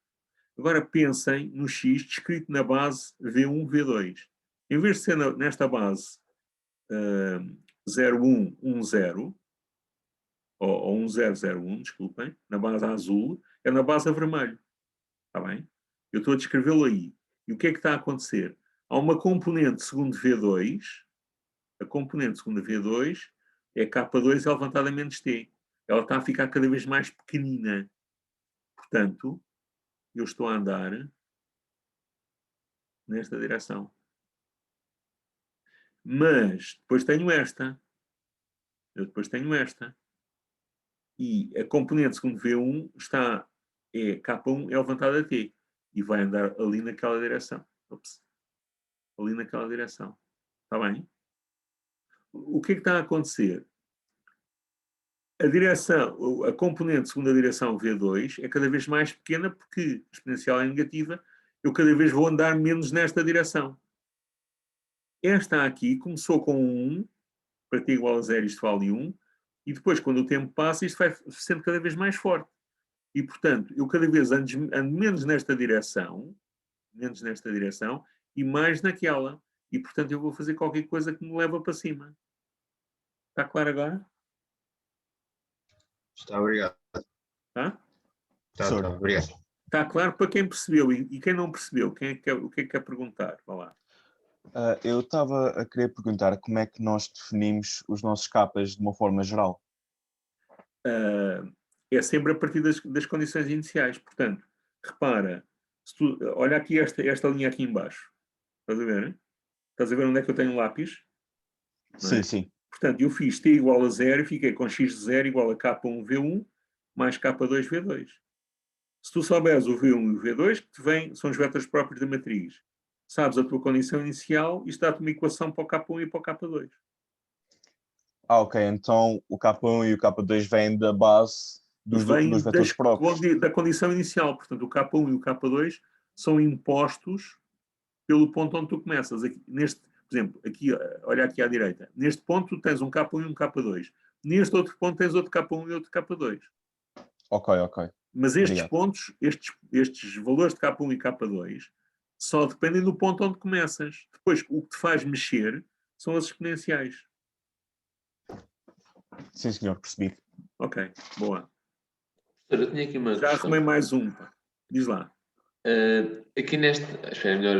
Agora pensem no X descrito na base V1, V2. Em vez de ser nesta base 0, 1, 1, 0, ou 1, 0, 0, 1, desculpem, na base azul, é na base a vermelho. Está bem? Eu estou a descrevê-lo aí. E o que é que está a acontecer? Há uma componente segundo V2, a componente segundo V2 é K2 levantada a menos T. Ela está a ficar cada vez mais pequenina. Portanto, eu estou a andar nesta direção. Mas depois tenho esta. E a componente segundo V1 é K1 é levantada a T. E vai andar ali naquela direção. Ali naquela direção. Está bem? O que é que está a acontecer? A componente segundo a direção V2 é cada vez mais pequena porque a exponencial é negativa, eu cada vez vou andar menos nesta direção. Esta aqui começou com 1, para t igual a 0 isto vale 1, e depois quando o tempo passa isto vai sendo cada vez mais forte. E portanto, eu cada vez ando menos nesta direção, e mais naquela. E portanto eu vou fazer qualquer coisa que me leva para cima. Está claro agora? Está, obrigado. Tá? Está, obrigado. Está claro para quem percebeu e quem não percebeu, o que é que quer perguntar? Vá lá. Eu estava a querer perguntar como é que nós definimos os nossos capas de uma forma geral. É sempre a partir das condições iniciais. Portanto, repara, olha aqui esta linha aqui embaixo. Estás a ver? Hein? Estás a ver onde é que eu tenho o lápis? Sim, é? sim. Portanto, eu fiz t igual a 0 e fiquei com x de 0 igual a k1 V1 mais k2 V2. Se tu souberes o V1 e o V2, que te vem, são os vetores próprios da matriz, sabes a tua condição inicial, isto dá-te uma equação para o K1 e para o K2. Ok, então o K1 e o K2 vêm da base dos vetores próprios. Da condição inicial. Portanto, o K1 e o K2 são impostos pelo ponto onde tu começas. Aqui, por exemplo, aqui, olha aqui à direita. Neste ponto tu tens um K1 e um K2. Neste outro ponto tens outro K1 e outro K2. Ok. Mas estes pontos, estes valores de K1 e K2, só dependem do ponto onde começas. Depois, o que te faz mexer são as exponenciais. Sim, senhor, percebi. Ok, boa. Eu tinha aqui uma Já questão. arrumei mais um. Pá. Diz lá. Aqui neste. Acho que é melhor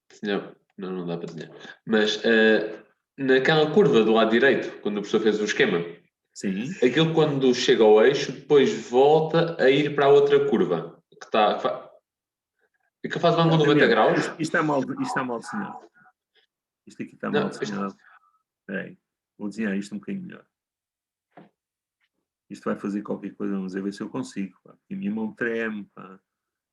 desenhar. Não, não dá para desenhar. Mas naquela curva do lado direito, quando o professor fez o esquema, Sim. aquilo quando chega ao eixo, depois volta a ir para a outra curva. Que faz um ângulo de 90 graus. Isto está mal desenhado. Isto aqui está Não, mal desenhado. Espera aí. Vou desenhar isto um bocadinho melhor. Isto vai fazer qualquer coisa, vamos ver se eu consigo. Pá. A minha mão treme, pá.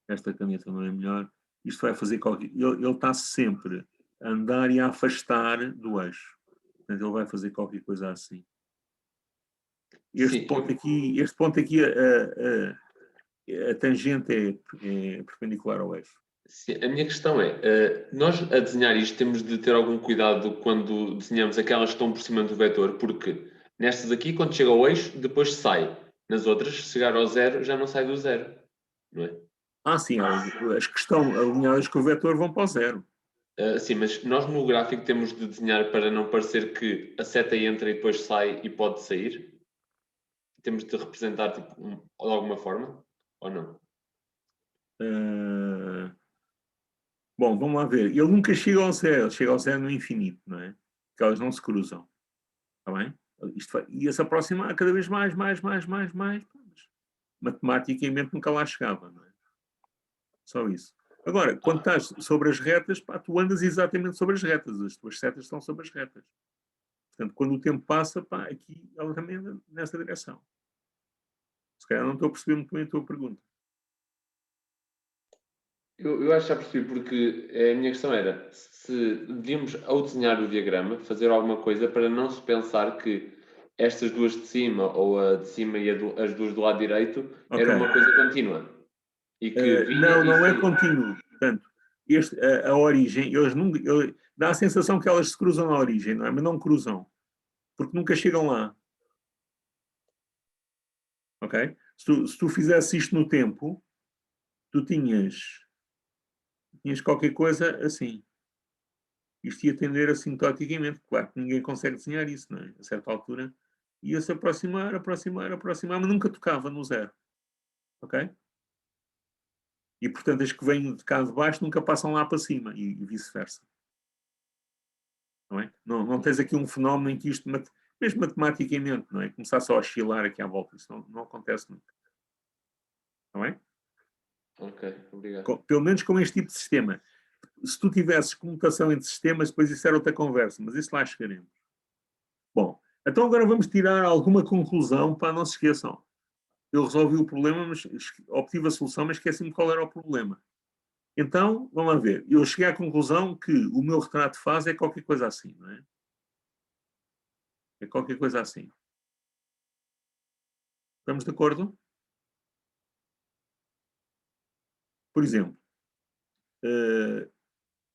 Esta caneta não é melhor. Isto vai fazer qualquer... Ele está sempre a andar e a afastar do eixo. Portanto, ele vai fazer qualquer coisa assim. Este ponto aqui, a tangente é perpendicular ao eixo. Sim, a minha questão é, nós a desenhar isto temos de ter algum cuidado quando desenhamos aquelas que estão por cima do vetor, porque nestas aqui, quando chega ao eixo, depois sai. Nas outras, se chegar ao zero, já não sai do zero. Não é? Sim, as que estão alinhadas com o vetor vão para o zero. Sim, mas nós no gráfico temos de desenhar para não parecer que a seta entra e depois sai e pode sair? Temos de representar tipo, de alguma forma? Ou não? Bom, vamos lá ver. Ele nunca chega ao zero, ele chega ao zero no infinito, não é? Porque elas não se cruzam. Está bem? Ia se aproximar cada vez mais. Matematicamente nunca lá chegava, não é? Só isso. Agora, quando estás sobre as retas, pá, tu andas exatamente sobre as retas. As tuas setas estão sobre as retas. Portanto, quando o tempo passa, pá, aqui ela também anda nessa direção. Se calhar não estou a perceber muito bem a tua pergunta. Eu acho que já percebi, porque a minha questão era se devíamos, ao desenhar o diagrama, fazer alguma coisa para não se pensar que estas duas de cima, ou a de cima e as duas do lado direito, era uma coisa contínua. E que vinha não é contínuo. Portanto, a origem, dá a sensação que elas se cruzam na origem, não é? Mas não cruzam. Porque nunca chegam lá. Ok? Se tu fizesse isto no tempo, tu tinhas qualquer coisa assim. Isto ia tender assintoticamente. Claro que ninguém consegue desenhar isso, não é? A certa altura ia-se aproximar, mas nunca tocava no zero. Ok? E, portanto, as que vêm de cá de baixo nunca passam lá para cima e vice-versa. Não é? Não tens aqui um fenómeno em que isto, mesmo matematicamente, não é? Começar só a oscilar aqui à volta. Isso não acontece nunca. Não é? Ok, obrigado. Pelo menos com este tipo de sistema. Se tu tivesses comutação entre sistemas, depois isso era outra conversa, mas isso lá chegaremos. Bom, então agora vamos tirar alguma conclusão para não se esqueçam. Eu resolvi o problema, mas obtive a solução, mas esqueci-me qual era o problema. Então, vamos lá ver. Eu cheguei à conclusão que o meu retrato de fase é qualquer coisa assim, não é? É qualquer coisa assim. Estamos de acordo? Por exemplo,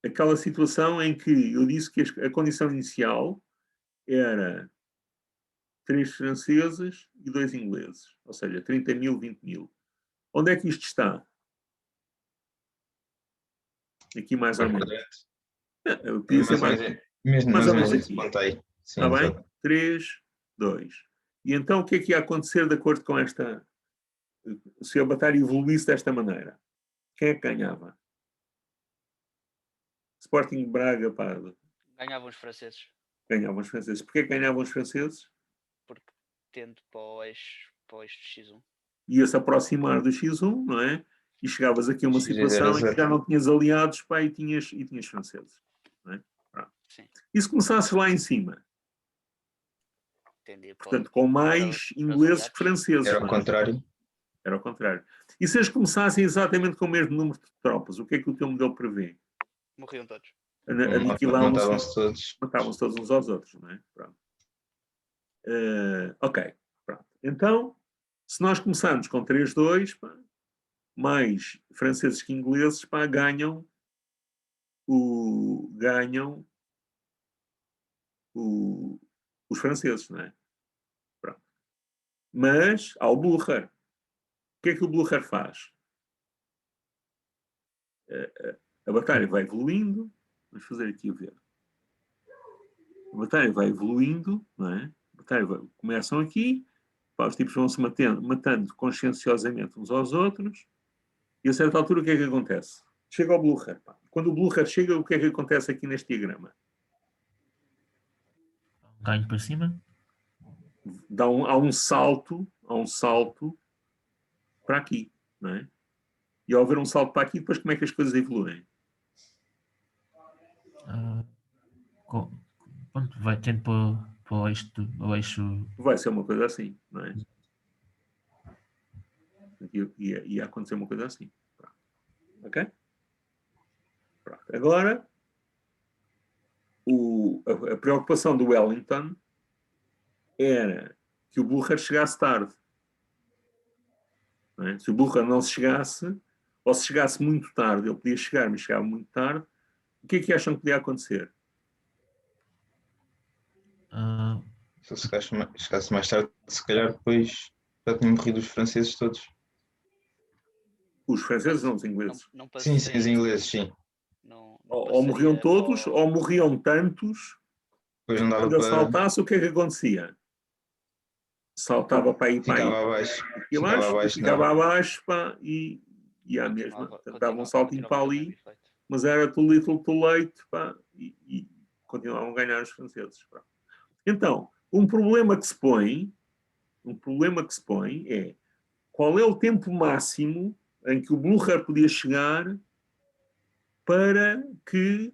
aquela situação em que eu disse que a condição inicial era 3 franceses e 2 ingleses. Ou seja, 30.000, 20.000. Onde é que isto está? Aqui mais ou menos. Podia ser mais ou menos aqui. Está bem? 3, 2. E então o que é que ia acontecer de acordo com esta... Se a batalha evoluísse desta maneira? Quem é que ganhava? Sporting Braga, pá. Ganhavam os franceses. Ganhavam os franceses. Porquê que ganhavam os franceses? Porque tendo para o eixo X1. Ia-se aproximar do X1, não é? E chegavas aqui a uma situação em que já não tinhas aliados, pá, e tinhas franceses. Não é? Sim. E se começasses lá em cima? Portanto, com mais ingleses que franceses. Era ao contrário. Era ao contrário. E se eles começassem exatamente com o mesmo número de tropas, o que é que o teu modelo prevê? Morriam todos. Matavam-se todos. Matavam-se todos uns aos outros, não é? Pronto. Ok. Pronto. Então, se nós começarmos com 3-2, pá, mais franceses que ingleses, pá, ganham os franceses, não é? Pronto. Mas há o Blücher. O que é que o Blücher faz? A batalha vai evoluindo. Vamos fazer aqui a ver. A batalha vai evoluindo, não é? A começam aqui, pá, os tipos vão-se matando conscienciosamente uns aos outros, e a certa altura o que é que acontece? Chega ao Blücher. Pá. Quando o Blücher chega, o que é que acontece aqui neste diagrama? Ganho para cima. Há um salto para aqui, não é? E ao haver um salto para aqui, depois como é que as coisas evoluem? Pronto, vai tendo para o eixo. Vai ser uma coisa assim, não é? Ia acontecer uma coisa assim. Pronto. Ok? Pronto. Agora, a preocupação do Wellington era que o Blücher chegasse tarde. Não é? Se o Blücher não se chegasse, ou se chegasse muito tarde, ele podia chegar, mas chegava muito tarde, o que é que acham que podia acontecer? Se ele chegasse mais tarde, se calhar depois já tinham morrido os franceses todos. Os franceses não, os ingleses. Sim, os ingleses, sim. Ou morriam todos, ou morriam tantos. Depois não dava quando ele para... saltasse, o que é que acontecia? Saltava para aí, ficava abaixo. Ficava abaixo, pá, e à mesma. Dava um saltinho para ali, mas era too little, too late, pá, e continuavam a ganhar os franceses. Pá. Então, um problema que se põe é qual é o tempo máximo em que o Blücher podia chegar para que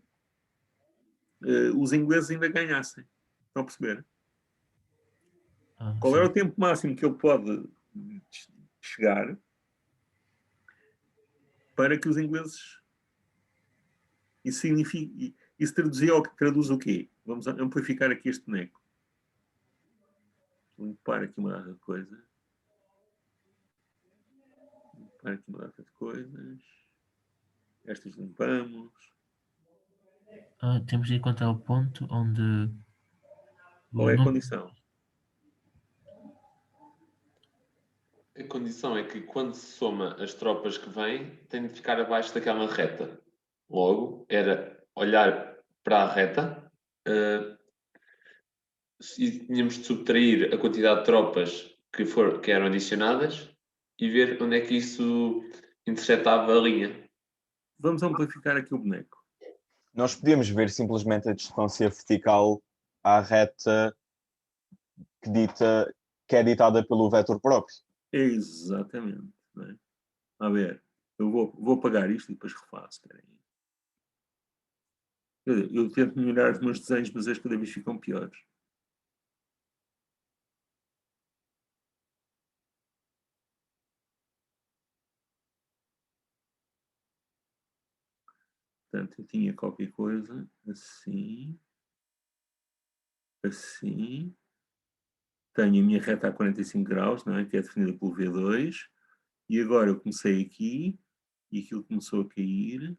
os ingleses ainda ganhassem. Estão a perceber? Qual era o tempo máximo que ele pode chegar para que os ingleses... Isso traduz o quê? Vamos amplificar aqui este boneco. Vou limpar aqui uma data de coisas. Limpar aqui uma data de coisas. Estas limpamos. Temos de encontrar o ponto onde... Qual é a condição? A condição é que quando se soma as tropas que vêm, tem de ficar abaixo daquela reta. Logo, era olhar para a reta e tínhamos de subtrair a quantidade de tropas que eram adicionadas e ver onde é que isso interceptava a linha. Vamos amplificar aqui o boneco. Nós podíamos ver simplesmente a distância vertical à reta que é ditada pelo vetor próprio. Exatamente. Não é? A ver, eu vou apagar isto e depois refaço. Eu tento melhorar os meus desenhos, mas eles cada vez ficam piores. Portanto, eu tinha qualquer coisa assim. Assim. Tenho a minha reta a 45 graus, não é? Que é definida pelo V2. E agora eu comecei aqui e aquilo começou a cair.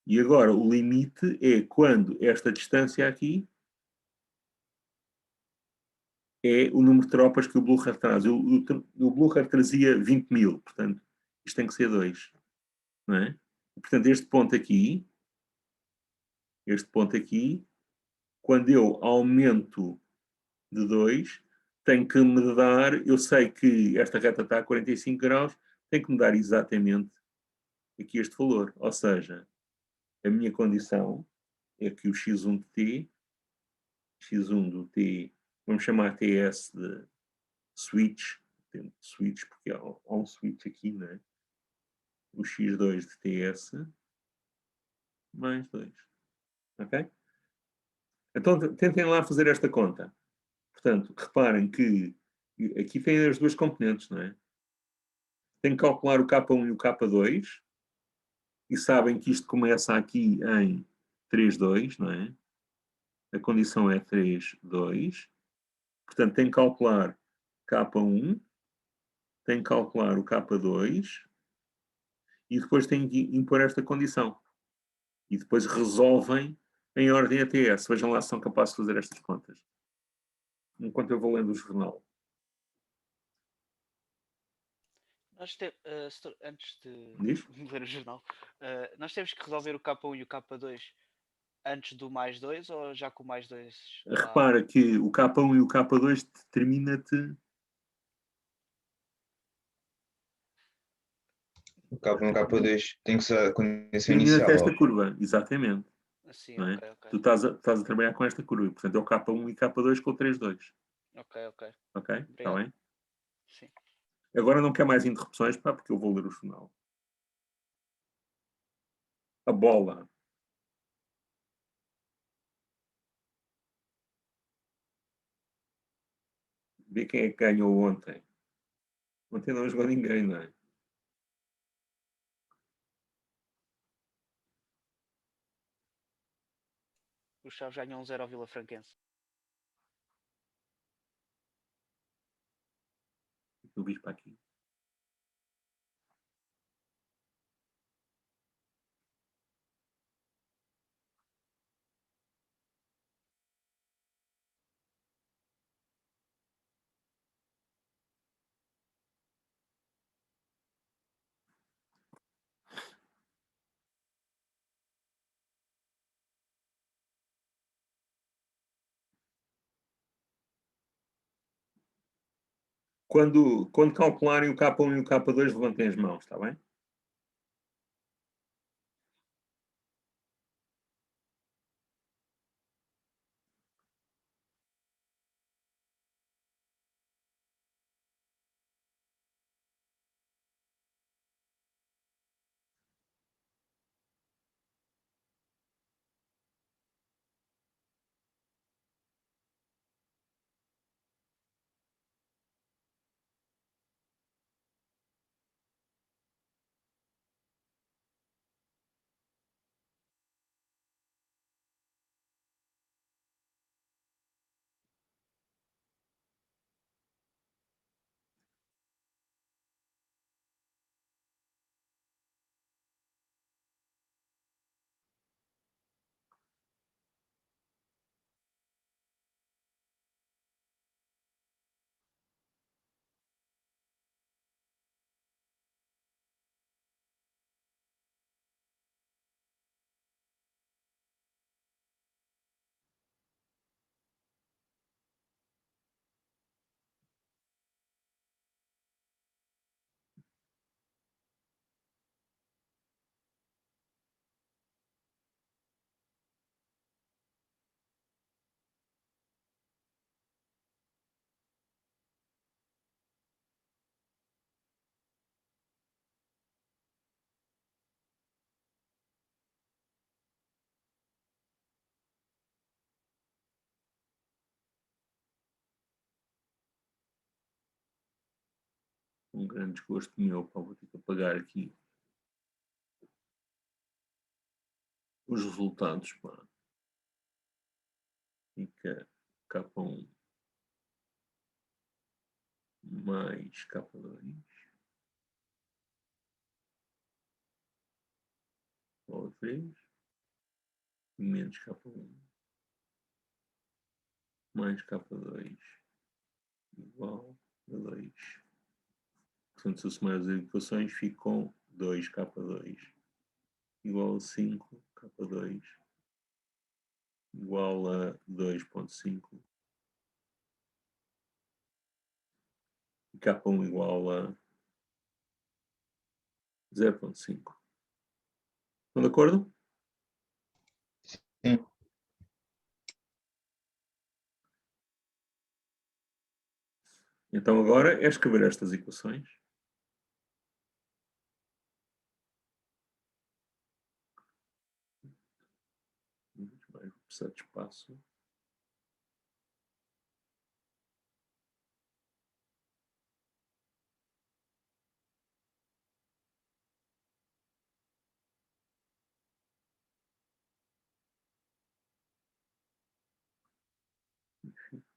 E agora o limite é quando esta distância aqui é o número de tropas que o Blücher traz. O Blücher trazia 20.000, portanto, isto tem que ser 2. Não é? E, portanto, este ponto aqui, quando eu aumento de 2, tem que me dar, eu sei que esta reta está a 45 graus, tem que me dar exatamente aqui este valor. Ou seja, a minha condição é que o x1 de x1 do t, vamos chamar TS de switch, porque há um switch aqui, não é? O x2 de TS mais 2. Ok? Então, tentem lá fazer esta conta. Portanto, reparem que aqui tem as duas componentes, não é? Tem que calcular o K1 e o K2 e sabem que isto começa aqui em 3,2, não é? A condição é 3,2. Portanto, tem que calcular K1, tem que calcular o K2 e depois tem que impor esta condição. E depois resolvem em ordem ATS. Vejam lá se são capazes de fazer estas contas. Enquanto eu vou lendo o jornal. Antes de ler o jornal, nós temos que resolver o K1 e o K2 antes do mais 2 ou já com o mais 2 lá? Repara que o K1 e o K2 determina-te. O K1 e o K2 tem que ser a condição Determina-te inicial. esta ó. curva, exatamente. Assim, Não é? ok, ok. Tu estás a trabalhar com esta curva, portanto é o K1 e K2 com 3,2. Ok, ok. Ok? Está Obrigado. bem? Sim. Agora não quer mais interrupções, pá, porque eu vou ler o jornal. A bola. Vê quem é que ganhou ontem. Ontem não jogou ninguém, não é? O Chaves ganhou 1-0 ao Vila Franquense. Eu vi para aqui. Quando calcularem o K1 e o K2, levantem as mãos, está bem? Um grande desgosto meu, pá, vou ter que apagar aqui os resultados, pá. Fica K1 mais K2 ou 3 menos K1 mais K2 igual a 2. Portanto, se eu somar as equações, fico com 2K2 igual a 5K2 igual a 2,5 e K1 igual a 0,5. Estão de acordo? Sim. Então agora é escrever estas equações. Vai precisar de espaço.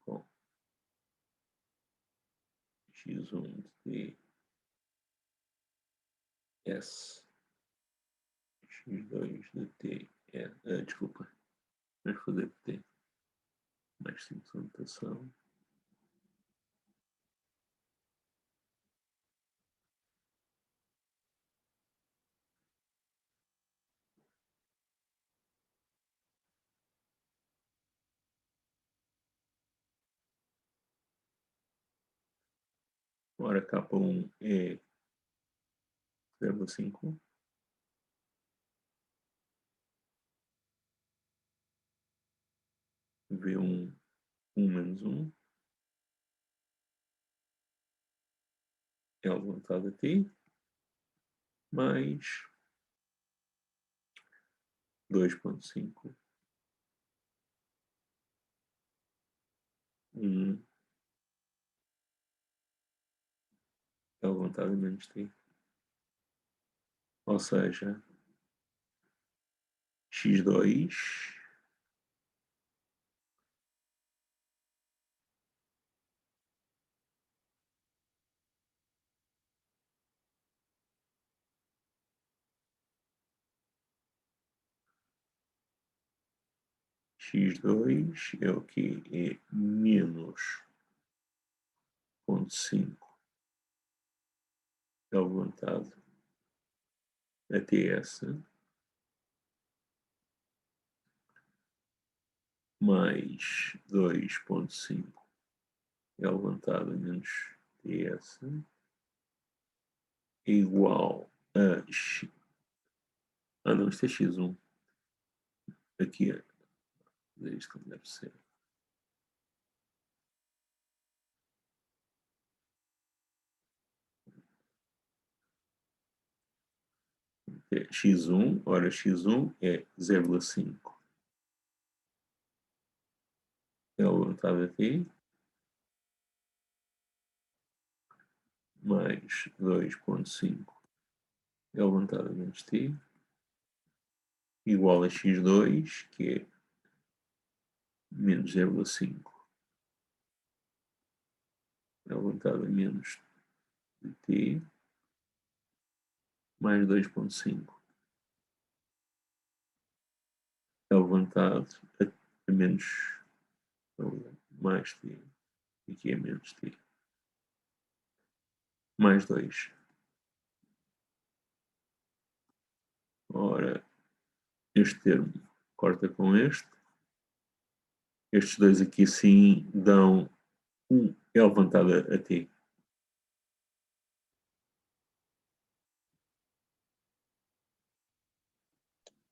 Com x1 de t s x2 de t desculpa, vamos fazer t mais simples notação. Ora, K1 é 0,5. V1, 1 menos 1. L levantado a T. Mais 2,5. 1. L levantado a menos T. Ou seja, x2 x2 é o que? É menos 0,5 L levantado a TS mais 2,5 L levantado a menos TS é igual a x. Ah, não, isto é x1. Aqui é isto como deve ser. É x1, ora x1 é 0,5 L levantado a T mais 2,5 L levantado a menos T igual a x2, que é menos 0,5 L levantado a menos T mais 2,5 L levantado a menos mais T. Aqui é menos T. Mais 2. Ora, este termo corta com este. Estes dois aqui sim dão 1 L levantado a T.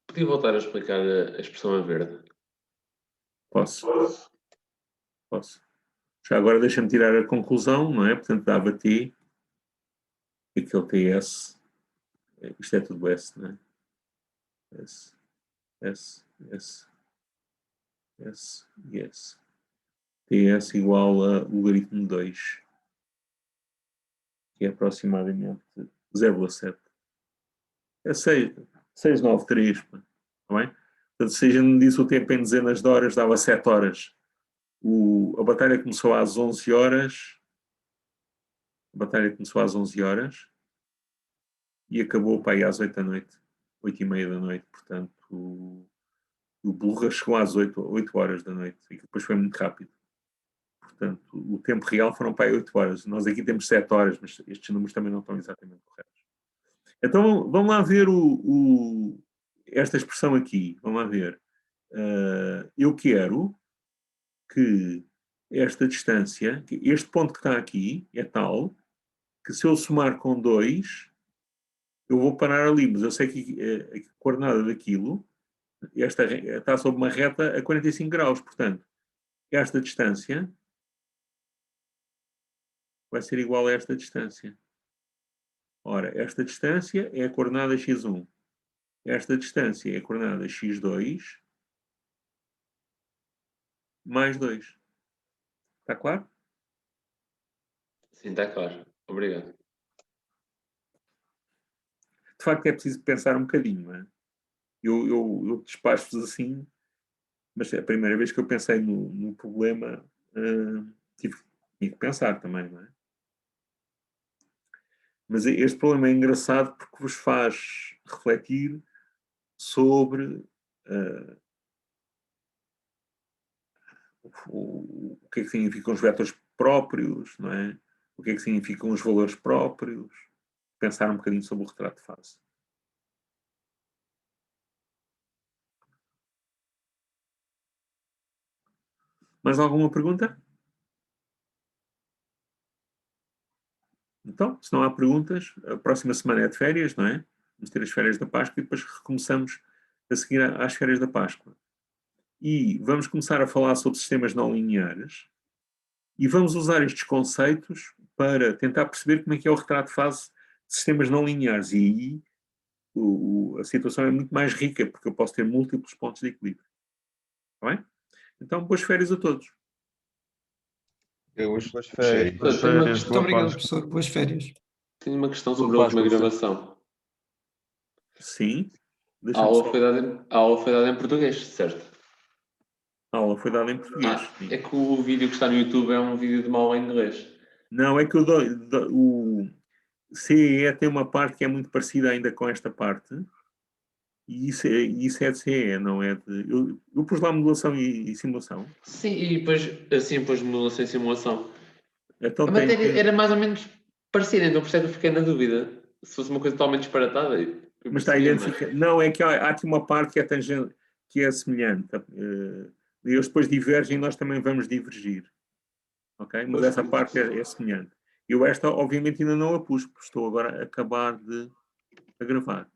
Podia voltar a explicar a expressão a verde? Posso. Já agora deixa-me tirar a conclusão, não é? Portanto, dava T, aquele TS, isto é tudo S, não é? S, S, S, S e S. TS igual a logaritmo 2, que é aproximadamente 0,7. É 693, está bem? Portanto, se a gente disse o tempo em dezenas de horas, dava 7 horas. A batalha começou às 11 horas. A batalha começou às 11 horas e acabou para aí às 8 da noite, 8 e meia da noite. Portanto, o Blurra chegou às 8 horas da noite e depois foi muito rápido. Portanto, o tempo real foram para aí 8 horas. Nós aqui temos 7 horas, mas estes números também não estão exatamente corretos. Então, vamos lá ver esta expressão aqui. Vamos lá ver. Eu quero que esta distância, que este ponto que está aqui, é tal que se eu somar com 2, eu vou parar ali, mas eu sei que a coordenada daquilo está sob uma reta a 45 graus, portanto, esta distância vai ser igual a esta distância. Ora, esta distância é a coordenada x1. Esta distância é a coordenada x2 mais 2. Está claro? Sim, está claro. Obrigado. De facto, é preciso pensar um bocadinho, não é? Eu despacho-vos assim, mas é a primeira vez que eu pensei no problema, tive que pensar também, não é? Mas este problema é engraçado porque vos faz refletir sobre o que é que significam os vetores próprios, não é? O que é que significam os valores próprios. Pensar um bocadinho sobre o retrato de face. Mais alguma pergunta? Então, se não há perguntas, a próxima semana é de férias, não é? Vamos ter as férias da Páscoa e depois recomeçamos a seguir às férias da Páscoa. E vamos começar a falar sobre sistemas não lineares e vamos usar estes conceitos para tentar perceber como é que é o retrato de fase de sistemas não lineares. E aí a situação é muito mais rica, porque eu posso ter múltiplos pontos de equilíbrio. Está bem? Então, boas férias a todos. Boas férias. Boas Tenho uma férias, Muito boa obrigado, Páscoa. professor. Boas férias. Tenho uma questão Boa sobre a última Páscoa, gravação. Sim. A Deixa-me aula só. a aula foi dada em português, certo? A aula foi dada em português. Sim. É que o vídeo que está no YouTube é um vídeo de uma aula em inglês. Não, é que o CEE tem uma parte que é muito parecida ainda com esta parte. E isso é de CEE, não é de... Eu pus lá modulação e simulação. Sim, e depois assim pôs modulação e simulação. Então A matéria era mais ou menos parecida, então por isso é que eu fiquei na dúvida. Se fosse uma coisa totalmente disparatada, eu Mas está percebia, identificado. Não, é que há aqui uma parte que é tangente, que é semelhante. Eles depois divergem e nós também vamos divergir. Ok? Mas Pois, essa parte é semelhante. Eu esta, obviamente, ainda não a pus, porque estou agora a acabar de gravar.